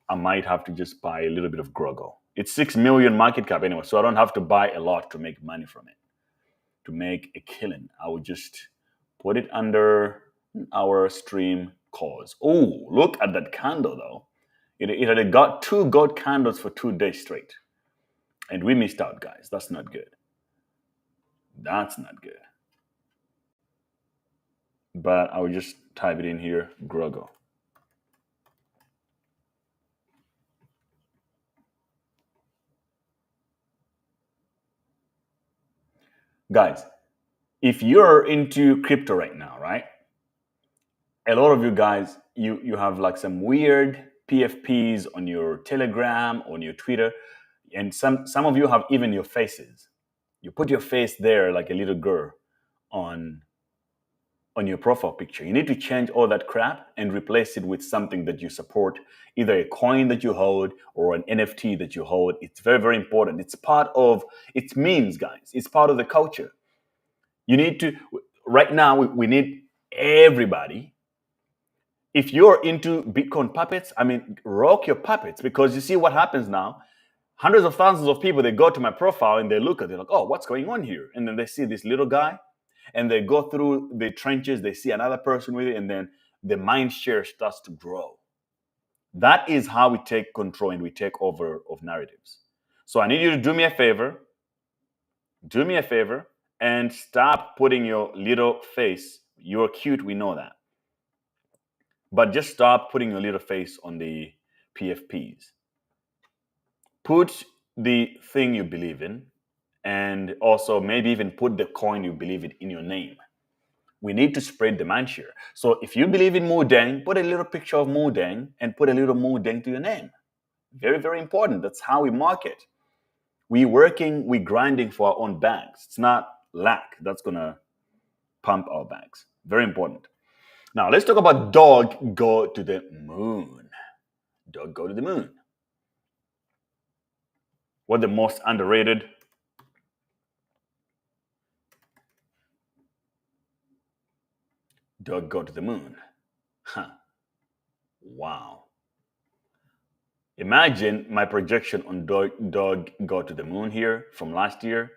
I might have to just buy a little bit of Grogo. It's 6 million market cap anyway, so I don't have to buy a lot to make money from it. To make a killing, I would just put it under our stream cause. Oh, look at that candle though. It had got 2 gold candles for 2 days straight. And we missed out, guys. That's not good. That's not good. But I will just type it in here, Grogo. Guys, if you're into crypto right now, right? A lot of you guys, you have like some weird PFPs on your Telegram, on your Twitter, and some of you have even your faces. You put your face there like a little girl on your profile picture. You need to change all that crap and replace it with something that you support, either a coin that you hold or an NFT that you hold. It's very, very important. It's part of, it's memes, guys. It's part of the culture. You need to, right now, we need everybody. If you're into Bitcoin puppets, I mean, rock your puppets, because you see what happens now. Hundreds of thousands of people, they go to my profile and they look at it like, oh, what's going on here? And then they see this little guy and they go through the trenches, they see another person with it, and then the mind share starts to grow. That is how we take control and we take over of narratives. So I need you to do me a favor. Do me a favor and stop putting your little face. You're cute, we know that. But just stop putting your little face on the PFPs. Put the thing you believe in, and also maybe even put the coin you believe in your name. We need to spread the mind share. So if you believe in Moodang, put a little picture of Moodang and put a little Moodang to your name. Very, very important. That's how we market. We're working, we're grinding for our own bags. It's not lack that's going to pump our bags. Very important. Now, let's talk about Dog Go to the Moon. Dog Go to the Moon. What the most underrated? Dog Go to the Moon. Huh. Wow. Imagine my projection on Dog Go to the Moon here from last year.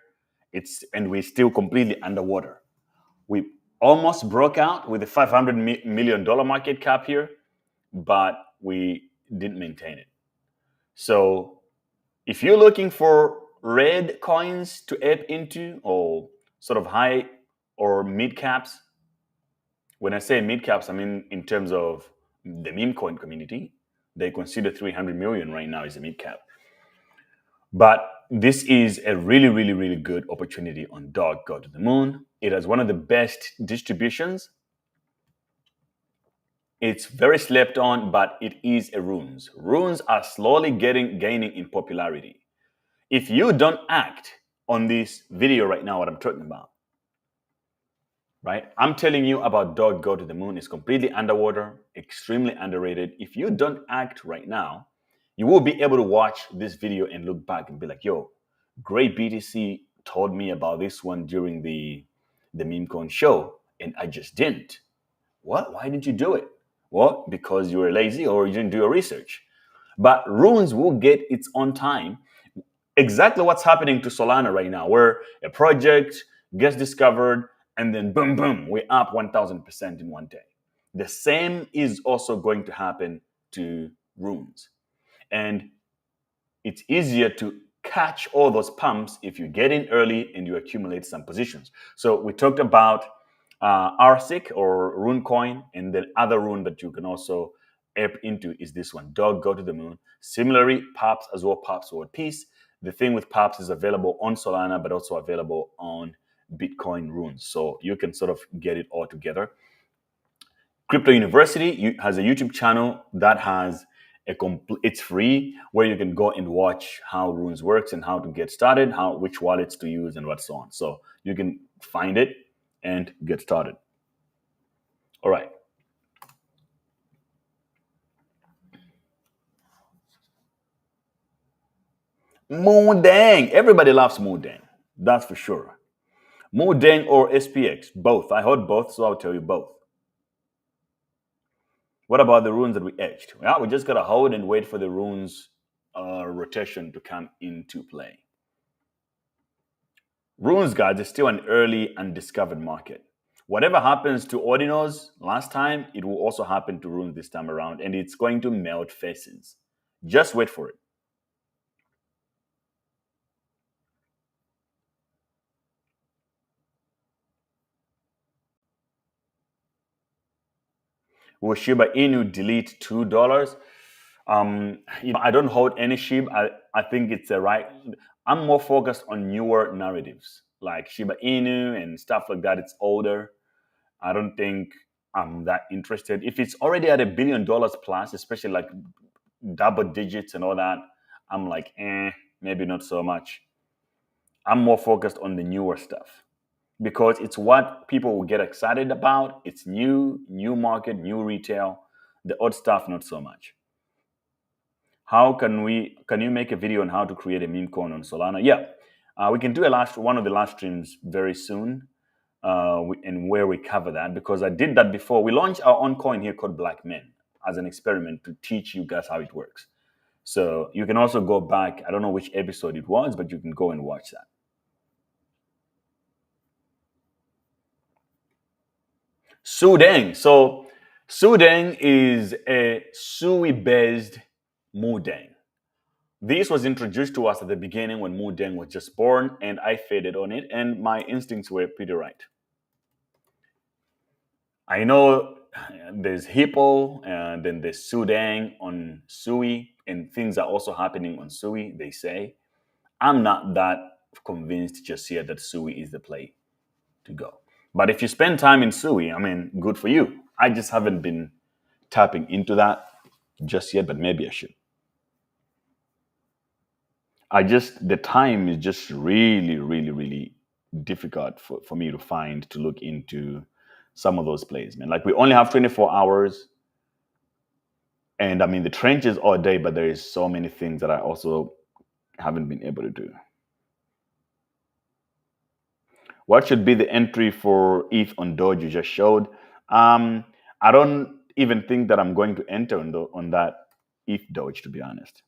And we're still completely underwater. We almost broke out with a $500 million market cap here, but we didn't maintain it. So if you're looking for red coins to ape into, or sort of high or mid caps, when I say mid caps, I mean in terms of the Memecoin community, they consider 300 million right now as a mid cap. But this is a really, really, really good opportunity on Dog Go to the Moon. It has one of the best distributions. It's very slept on, but it is a runes. Runes are slowly gaining in popularity. If you don't act on this video right now, what I'm talking about, right? I'm telling you about Dog Go to the Moon. It's completely underwater, extremely underrated. If you don't act right now, you will be able to watch this video and look back and be like, yo, great BTC told me about this one during the Memecoin show, and I just didn't. What? Why didn't you do it? Well, because you were lazy or you didn't do your research. But runes will get its own time. Exactly what's happening to Solana right now, where a project gets discovered and then boom, boom, we're up 1,000% in one day. The same is also going to happen to runes. And it's easier to catch all those pumps if you get in early and you accumulate some positions. So we talked about RSIC or Runecoin, and the other rune that you can also ape into is this one, Dog Go to the Moon. Similarly, Paps as well, Paps World Peace. The thing with Paps is available on Solana, but also available on Bitcoin runes. So you can sort of get it all together. Crypto University has a YouTube channel that has it's free, where you can go and watch how runes works and how to get started, which wallets to use and what so on. So you can find it and get started. All right. Moodang. Everybody loves Moodang. That's for sure. Moodang or SPX, both. I heard both, so I'll tell you both. What about the runes that we etched? Well, we just got to hold and wait for the runes rotation to come into play. Runes, guys, is still an early undiscovered market. Whatever happens to Ordinos last time, it will also happen to runes this time around, and it's going to melt faces. Just wait for it. Will Shiba Inu delete $2? I don't hold any Shiba. I think it's a right. I'm more focused on newer narratives like Shiba Inu and stuff like that. It's older. I don't think I'm that interested. If it's already at $1 billion plus, especially like double digits and all that, I'm like, maybe not so much. I'm more focused on the newer stuff because it's what people will get excited about. It's new market, new retail. The old stuff, not so much. How can you make a video on how to create a meme coin on Solana? Yeah, we can do one of the last streams very soon, and where we cover that because I did that before. We launched our own coin here called Black Men as an experiment to teach you guys how it works. So you can also go back. I don't know which episode it was, but you can go and watch that. Moodang. So Moodang is a Sui-based Moodang. This was introduced to us at the beginning when Moodang was just born, and I faded on it, and my instincts were pretty right. I know there's Hippo, and then there's Moodang on Sui, and things are also happening on Sui, they say. I'm not that convinced just yet that Sui is the play to go. But if you spend time in Sui, I mean, good for you. I just haven't been tapping into that just yet, but maybe I should. The time is just really, really, really difficult for me to find to look into some of those plays, man. Like we only have 24 hours. And I mean, the trenches all day, but there is so many things that I also haven't been able to do. What should be the entry for ETH on Doge you just showed? I don't even think that I'm going to enter on that ETH Doge, to be honest.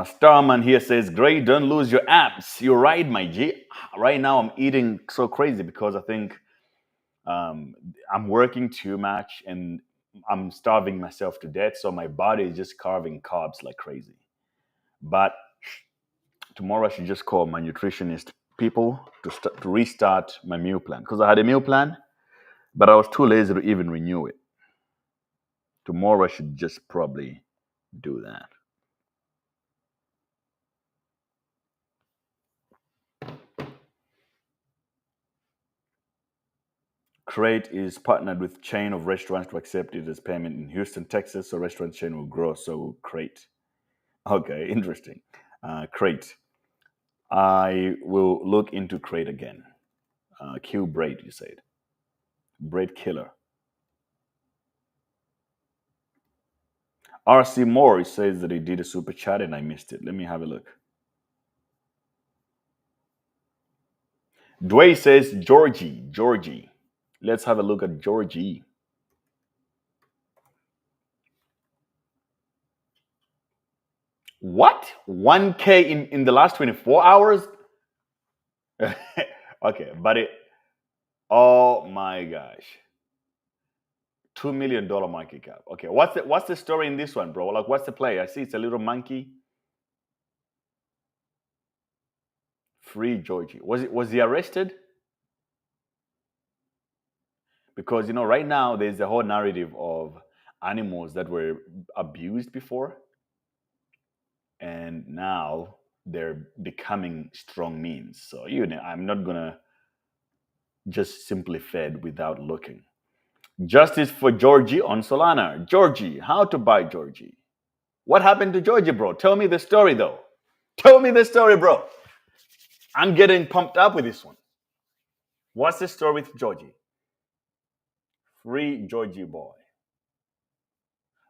Starman here says, "Great, don't lose your abs. You're right, my G. Right now, I'm eating so crazy because I think I'm working too much and I'm starving myself to death. So my body is just carving carbs like crazy. But tomorrow, I should just call my nutritionist people to restart my meal plan because I had a meal plan, but I was too lazy to even renew it. Tomorrow, I should just probably do that." Crate is partnered with chain of restaurants to accept it as payment in Houston, Texas. So restaurant chain will grow. So will Crate. Okay, interesting. Crate. I will look into Crate again. Q Braid, you said. Braid Killer. RC Moore says that he did a super chat and I missed it. Let me have a look. Dwayne says Georgie. Let's have a look at Georgie. What? 1K in the last 24 hours? Okay, but oh my gosh. $2 million market cap. Okay, what's the story in this one, bro? Like, what's the play? I see it's a little monkey. Free Georgie. Was he arrested? Because right now there's a whole narrative of animals that were abused before, and now they're becoming strong memes. So I'm not gonna just simply fed without looking. Justice for Georgie on Solana. Georgie, how to buy Georgie? What happened to Georgie, bro? Tell me the story, though. Tell me the story, bro. I'm getting pumped up with this one. What's the story with Georgie? Free Georgie boy.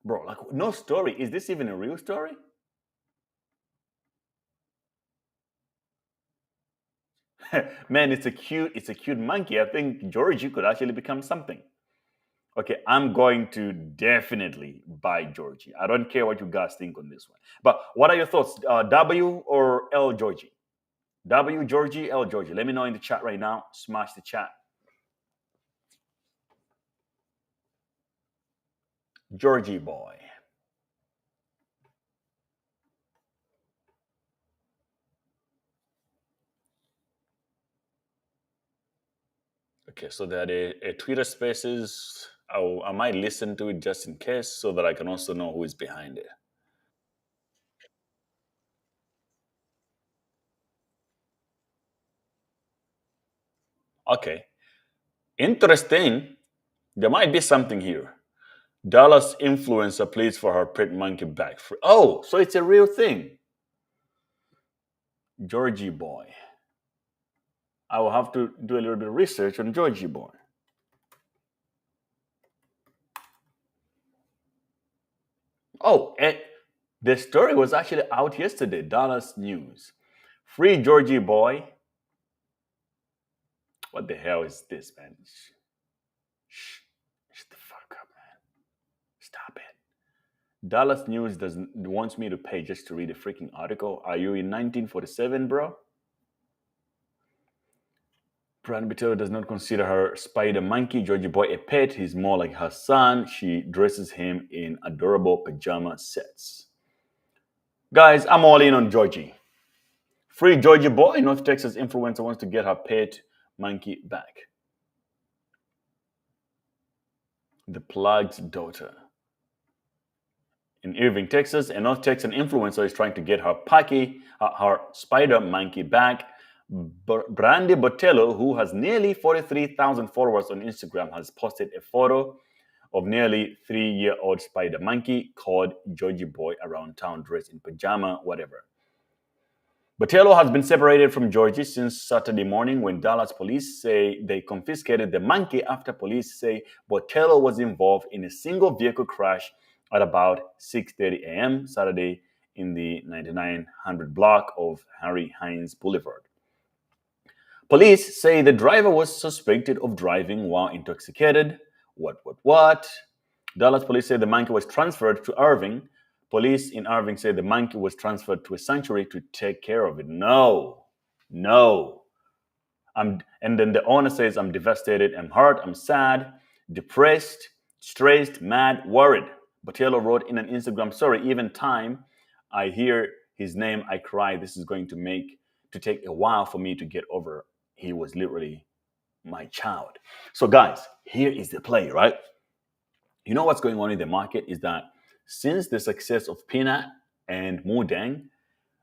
Bro, like, no story. Is this even a real story? Man, it's a cute monkey. I think Georgie could actually become something. Okay, I'm going to definitely buy Georgie. I don't care what you guys think on this one. But what are your thoughts? W or L Georgie? W Georgie, L Georgie. Let me know in the chat right now. Smash the chat. Georgie boy. Okay, so that a Twitter Spaces, I might listen to it just in case so that I can also know who is behind it. Okay, interesting. There might be something here. Dallas influencer pleads for her pet monkey back. Oh, so it's a real thing. Georgie boy. I will have to do a little bit of research on Georgie boy. Oh, and the story was actually out yesterday. Dallas News. Free Georgie boy. What the hell is this, man? Shut the fuck up, man. Stop it. Dallas News wants me to pay just to read a freaking article. Are you in 1947, bro? Brand Bitero does not consider her spider monkey Georgie boy a pet. He's more like her son. She dresses him in adorable pajama sets. Guys, I'm all in on Georgie. Free Georgie boy. North Texas influencer wants to get her pet monkey back. The plug's daughter. In Irving, Texas, a North Texan influencer is trying to get her spider monkey back. Brandy Botello, who has nearly 43,000 followers on Instagram, has posted a photo of nearly 3-year-old spider monkey called Georgie boy around town dressed in pajama, whatever. Botello has been separated from Georgie since Saturday morning when Dallas police say they confiscated the monkey after police say Botello was involved in a single vehicle crash at about 6:30 a.m. Saturday in the 9900 block of Harry Hines Boulevard. Police say the driver was suspected of driving while intoxicated. What? Dallas police say the monkey was transferred to Irving. Police in Irving say the monkey was transferred to a sanctuary to take care of it. No. And then the owner says, I'm devastated, I'm hurt, I'm sad, depressed, stressed, mad, worried. Botello wrote in an Instagram story, even time I hear his name, I cry. This is going to take a while for me to get over. He was literally my child. So guys, here is the play, right? You know what's going on in the market is that since the success of Peanut and Moodang,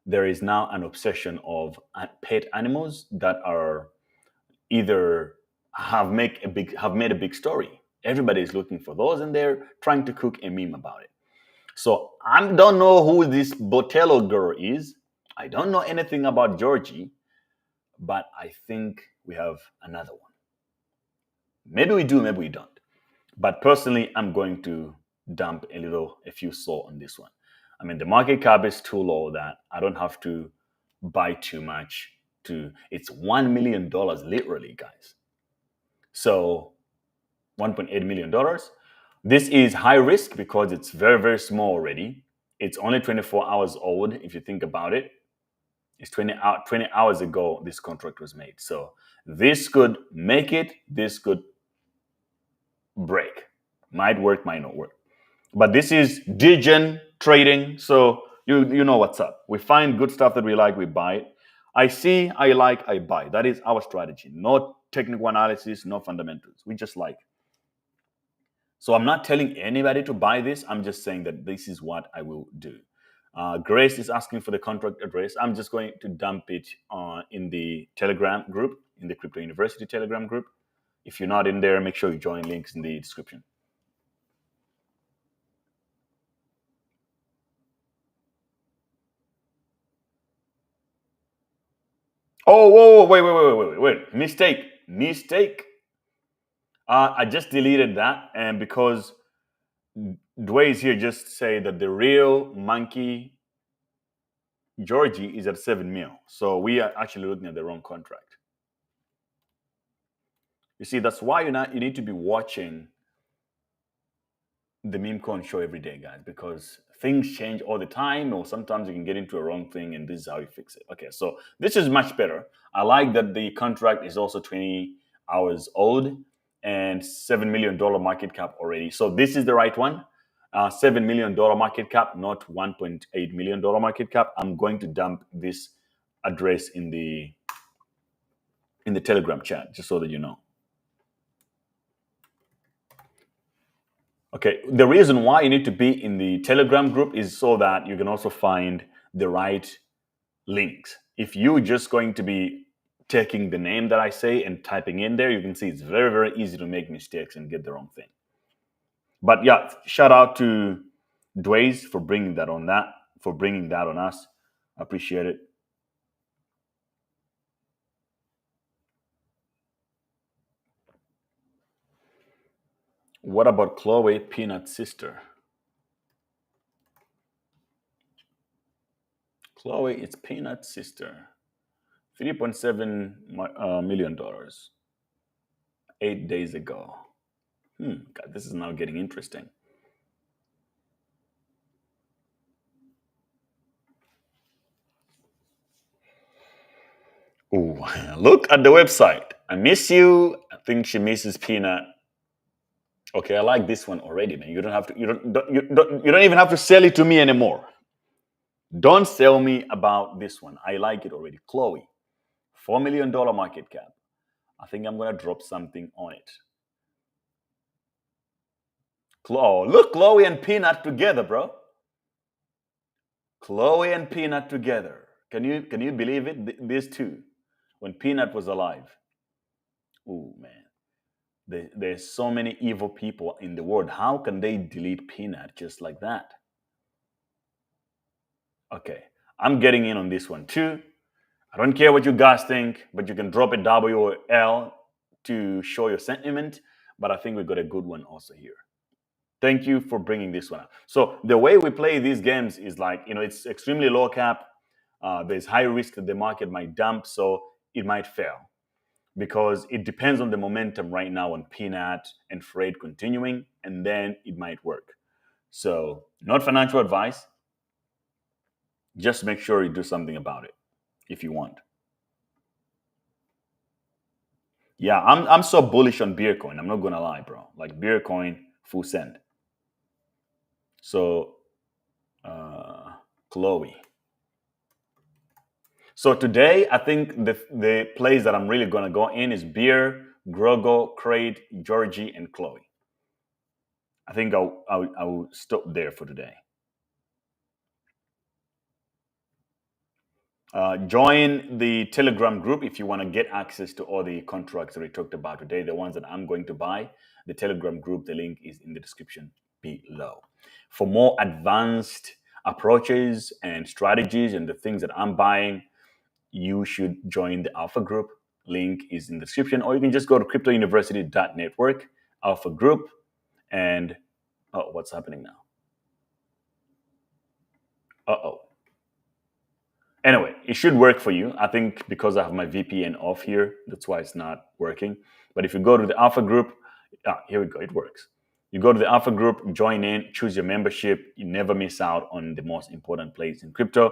there is now an obsession of pet animals that are either have made a big story. Everybody is looking for those, and they're trying to cook a meme about it. So I don't know who this Botello girl is. I don't know anything about Georgie, but I think we have another one. Maybe we do, maybe we don't. But personally, I'm going to dump a few salt on this one. I mean, the market cap is too low that I don't have to buy too much. It's $1 million literally, guys. So $1.8 million. This is high risk because it's very, very small already. It's only 24 hours old, if you think about it. It's 20 hours ago this contract was made. So this could make it, this could break. Might work, might not work. But this is degen trading, so you know what's up. We find good stuff that we like, we buy it. I see, I like, I buy. That is our strategy. No technical analysis, no fundamentals. We just like. So I'm not telling anybody to buy this. I'm just saying that this is what I will do. Grace is asking for the contract address. I'm just going to dump it in the Telegram group, in the Crypto University Telegram group. If you're not in there, make sure you join. Links in the description. Oh, whoa, wait. Mistake. I just deleted that, and because Dwayne is here, just say that the real monkey Georgie is at 7 mil. So we are actually looking at the wrong contract. You see, that's why you need to be watching the Memecoin show every day, guys, because things change all the time, or sometimes you can get into a wrong thing, and this is how you fix it. Okay, so this is much better. I like that the contract is also 20 hours old and $7 million market cap already. So this is the right one. $7 million market cap, not $1.8 million market cap. I'm going to dump this address in the Telegram chat, just so that you know. Okay, the reason why you need to be in the Telegram group is so that you can also find the right links. If you're just going to be taking the name that I say and typing in there, you can see it's very, very easy to make mistakes and get the wrong thing. But yeah, shout out to Dways for bringing that on us. I appreciate it. What about Chloe Peanut's sister? Chloe, it's Peanut's sister. $3.7 million 8 days ago. God, this is now getting interesting. Ooh, look at the website. I miss you. I think she misses Peanut. Okay, I like this one already, man. You don't have to. You don't even have to sell it to me anymore. Don't sell me about this one. I like it already. Chloe, $4 million market cap. I think I'm gonna drop something on it. Look, Chloe and Peanut together, bro. Chloe and Peanut together. Can you believe it? These two, when Peanut was alive. Oh man, there's so many evil people in the world. How can they delete Peanut just like that? Okay, I'm getting in on this one too. I don't care what you guys think, but you can drop a W or L to show your sentiment. But I think we got a good one also here. Thank you for bringing this one up. So the way we play these games is like, it's extremely low cap. There's high risk that the market might dump, so it might fail because it depends on the momentum right now on Peanut and Fred continuing, and then it might work. So not financial advice. Just make sure you do something about it if you want. Yeah, I'm so bullish on Beercoin. I'm not gonna lie, bro. Like Beercoin, full send. So, Chloe. So today, I think the plays that I'm really gonna go in is Beer, Grogo, Crate, Georgie, and Chloe. I think I'll stop there for today. Join the Telegram group if you want to get access to all the contracts that we talked about today, the ones that I'm going to buy. The Telegram group, the link is in the description below. For more advanced approaches and strategies and the things that I'm buying, you should join the Alpha group. Link is in the description, or you can just go to cryptouniversity.network, Alpha group, and what's happening now? Anyway, it should work for you. I think because I have my VPN off here, that's why it's not working. But if you go to the Alpha group, here we go, it works. You go to the Alpha group, join in, choose your membership. You never miss out on the most important plays in crypto.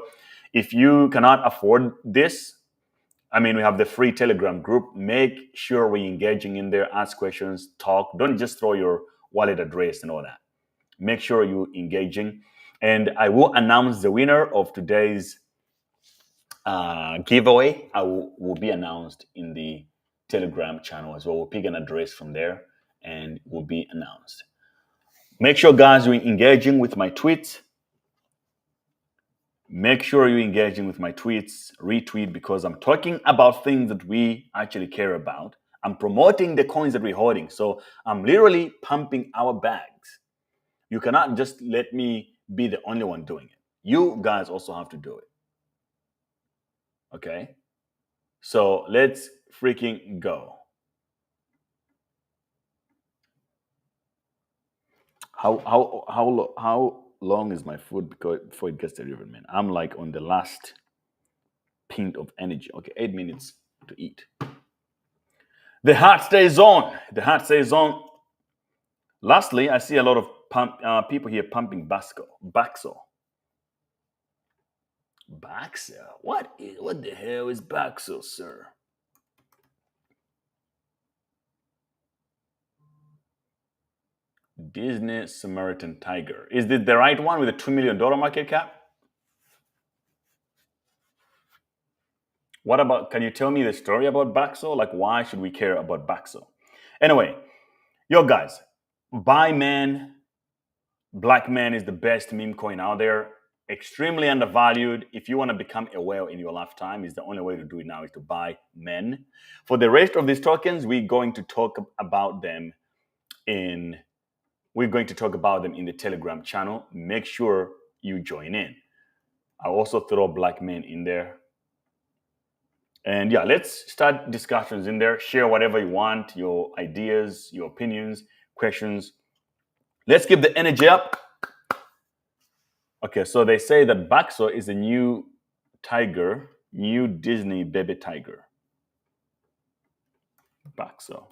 If you cannot afford this, we have the free Telegram group. Make sure we're engaging in there, ask questions, talk. Don't just throw your wallet address and all that. Make sure you're engaging. And I will announce the winner of today's giveaway. Will be announced in the Telegram channel as well. We'll pick an address from there and will be announced. Make sure, guys, you're engaging with my tweets. Make sure you're engaging with my tweets. Retweet, because I'm talking about things that we actually care about. I'm promoting the coins that we're holding. So I'm literally pumping our bags. You cannot just let me be the only one doing it. You guys also have to do it. Okay? So let's freaking go. How long is my food before it gets delivered, man? I'm like on the last pint of energy. Okay, 8 minutes to eat. The heart stays on. The heart stays on. Lastly, I see a lot of people here pumping Baxo. Baxo. What the hell is Baxo, sir? Disney Samaritan Tiger. Is this the right one with a $2 million market cap? What about, can you tell me the story about Baxo? Like, why should we care about Baxo? Anyway, yo guys, buy man, black man is the best meme coin out there. Extremely undervalued. If you want to become a whale in your lifetime, is the only way to do it now is to buy men. For the rest of these tokens, we're going to talk about them in the Telegram channel. Make sure you join in. I'll also throw black men in there. And yeah, let's start discussions in there. Share whatever you want, your ideas, your opinions, questions. Let's keep the energy up. Okay, so they say that Baxo is a new tiger, new Disney baby tiger. Baxo.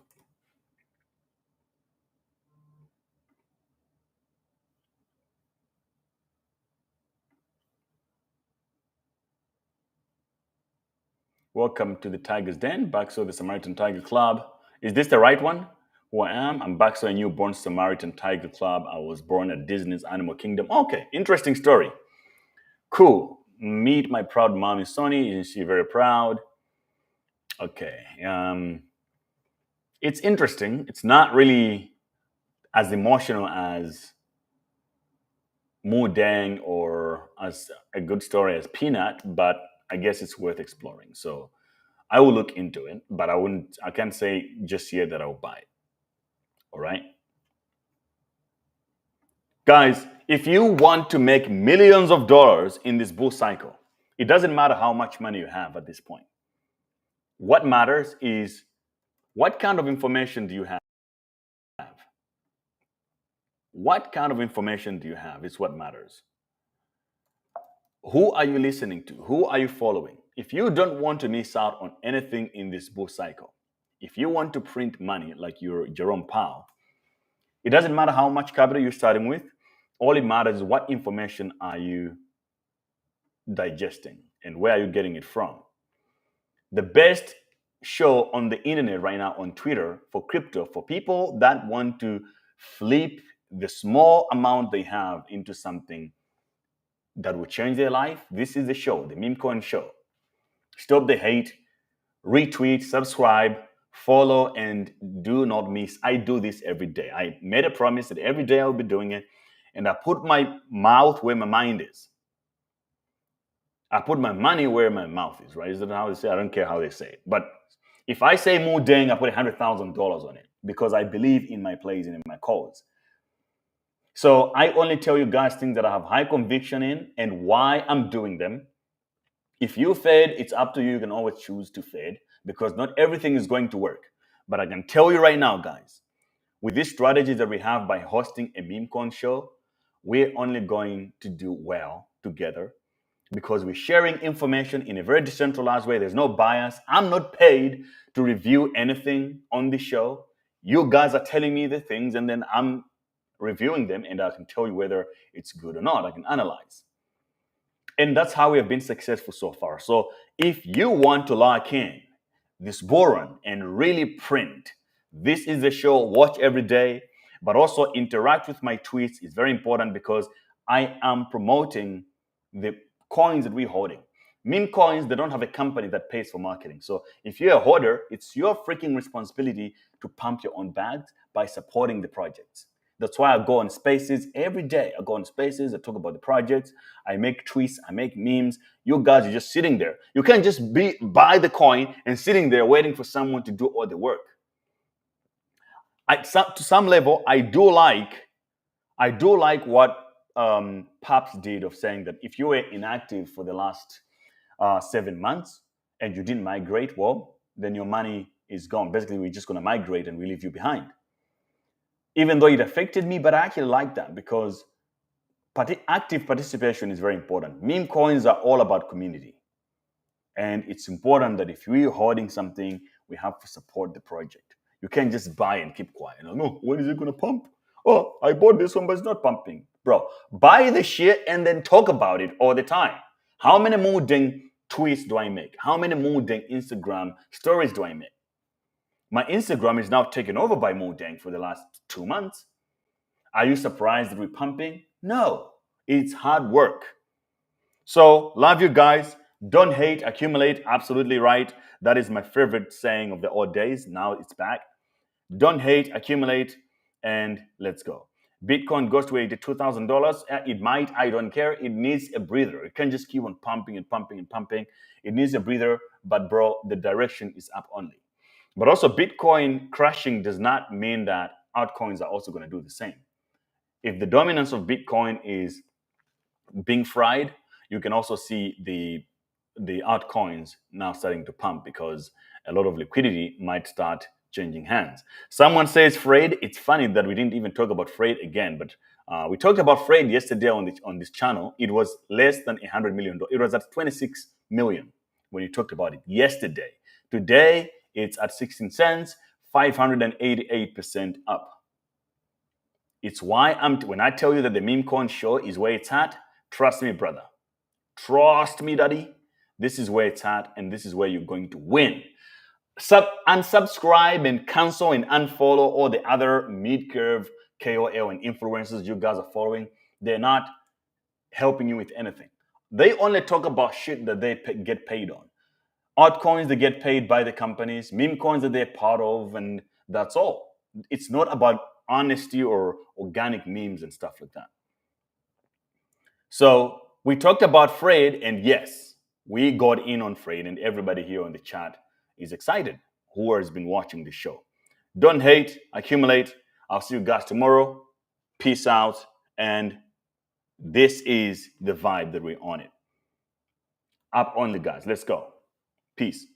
Welcome to the Tiger's Den, Baxo, the Samaritan Tiger Club. Is this the right one? Who I am? I'm Baxo, a newborn Samaritan Tiger Club. I was born at Disney's Animal Kingdom. Okay, interesting story. Cool. Meet my proud mommy, Sonny. Is she very proud? Okay. It's interesting. It's not really as emotional as Moodang or as a good story as Peanut, but I guess it's worth exploring. So I will look into it, but I can't say just yet that I'll buy it. All right. Guys, if you want to make millions of dollars in this bull cycle, it doesn't matter how much money you have at this point. What matters is what kind of information do you have? What kind of information do you have is what matters. Who are you listening to? Who are you following? If you don't want to miss out on anything in this bull cycle, if you want to print money like you're Jerome Powell, it doesn't matter how much capital you're starting with. All it matters is what information are you digesting and where are you getting it from. The best show on the internet right now on Twitter for crypto, for people that want to flip the small amount they have into something that will change their life, this is the show, the Memecoin show. Stop the hate, retweet, subscribe, follow, and do not miss. I do this every day. I made a promise that every day I'll be doing it, and I put my mouth where my mind is. I put my money where my mouth is, right? Is that how they say it? I don't care how they say it. But if I say Moodang, I put $100,000 on it because I believe in my plays and in my cause. So I only tell you guys things that I have high conviction in and why I'm doing them. If you fed, it's up to you. You can always choose to fed because not everything is going to work. But I can tell you right now, guys, with these strategies that we have by hosting a Memecoin show, we're only going to do well together because we're sharing information in a very decentralized way. There's no bias. I'm not paid to review anything on the show. You guys are telling me the things and then I'm reviewing them and I can tell you whether it's good or not. I can analyze. And that's how we have been successful so far. So if you want to lock in this bull run and really print, this is the show. Watch every day, but also interact with my tweets. It's very important because I am promoting the coins that we're holding. Meme coins, they don't have a company that pays for marketing. So if you're a hoarder, it's your freaking responsibility to pump your own bags by supporting the projects. That's why I go on spaces every day. I go on spaces, I talk about the projects, I make tweets, I make memes. You guys are just sitting there. You can't just buy the coin and sitting there waiting for someone to do all the work. To some level, I do like what Paps did of saying that if you were inactive for the last 7 months and you didn't migrate, well, then your money is gone. Basically, we're just going to migrate and we leave you behind. Even though it affected me, but I actually like that because active participation is very important. Meme coins are all about community. And it's important that if we're holding something, we have to support the project. You can't just buy and keep quiet. No, when is it going to pump? Oh, I bought this one, but it's not pumping. Bro, buy the shit and then talk about it all the time. How many Moodang tweets do I make? How many Moodang Instagram stories do I make? My Instagram is now taken over by Moodang for the last 2 months. Are you surprised that we're pumping? No, it's hard work. So, love you guys. Don't hate, accumulate. Absolutely right. That is my favorite saying of the old days. Now it's back. Don't hate, accumulate, and let's go. Bitcoin goes to $82,000. It might, I don't care. It needs a breather. It can't just keep on pumping and pumping and pumping. It needs a breather, but bro, the direction is up only. But also, Bitcoin crashing does not mean that altcoins are also going to do the same. If the dominance of Bitcoin is being fried, you can also see the altcoins now starting to pump because a lot of liquidity might start changing hands. Someone says Fred. It's funny that we didn't even talk about Fred again, but we talked about Fred yesterday on this channel. It was less than $100 million. It was at 26 million when you talked about it yesterday. Today, it's at 16 cents, 588% up. It's why when I tell you that the Memecoin show is where it's at, trust me, brother. Trust me, daddy. This is where it's at, and this is where you're going to win. Unsubscribe and cancel and unfollow all the other mid-curve KOL and influencers you guys are following. They're not helping you with anything. They only talk about shit that they get paid on. Altcoins that get paid by the companies, meme coins that they're part of, and that's all. It's not about honesty or organic memes and stuff like that. So we talked about Fred, and yes, we got in on Fred, and everybody here on the chat is excited who has been watching the show. Don't hate, accumulate. I'll see you guys tomorrow. Peace out. And this is the vibe that we're on it. Up only, guys. Let's go. Peace.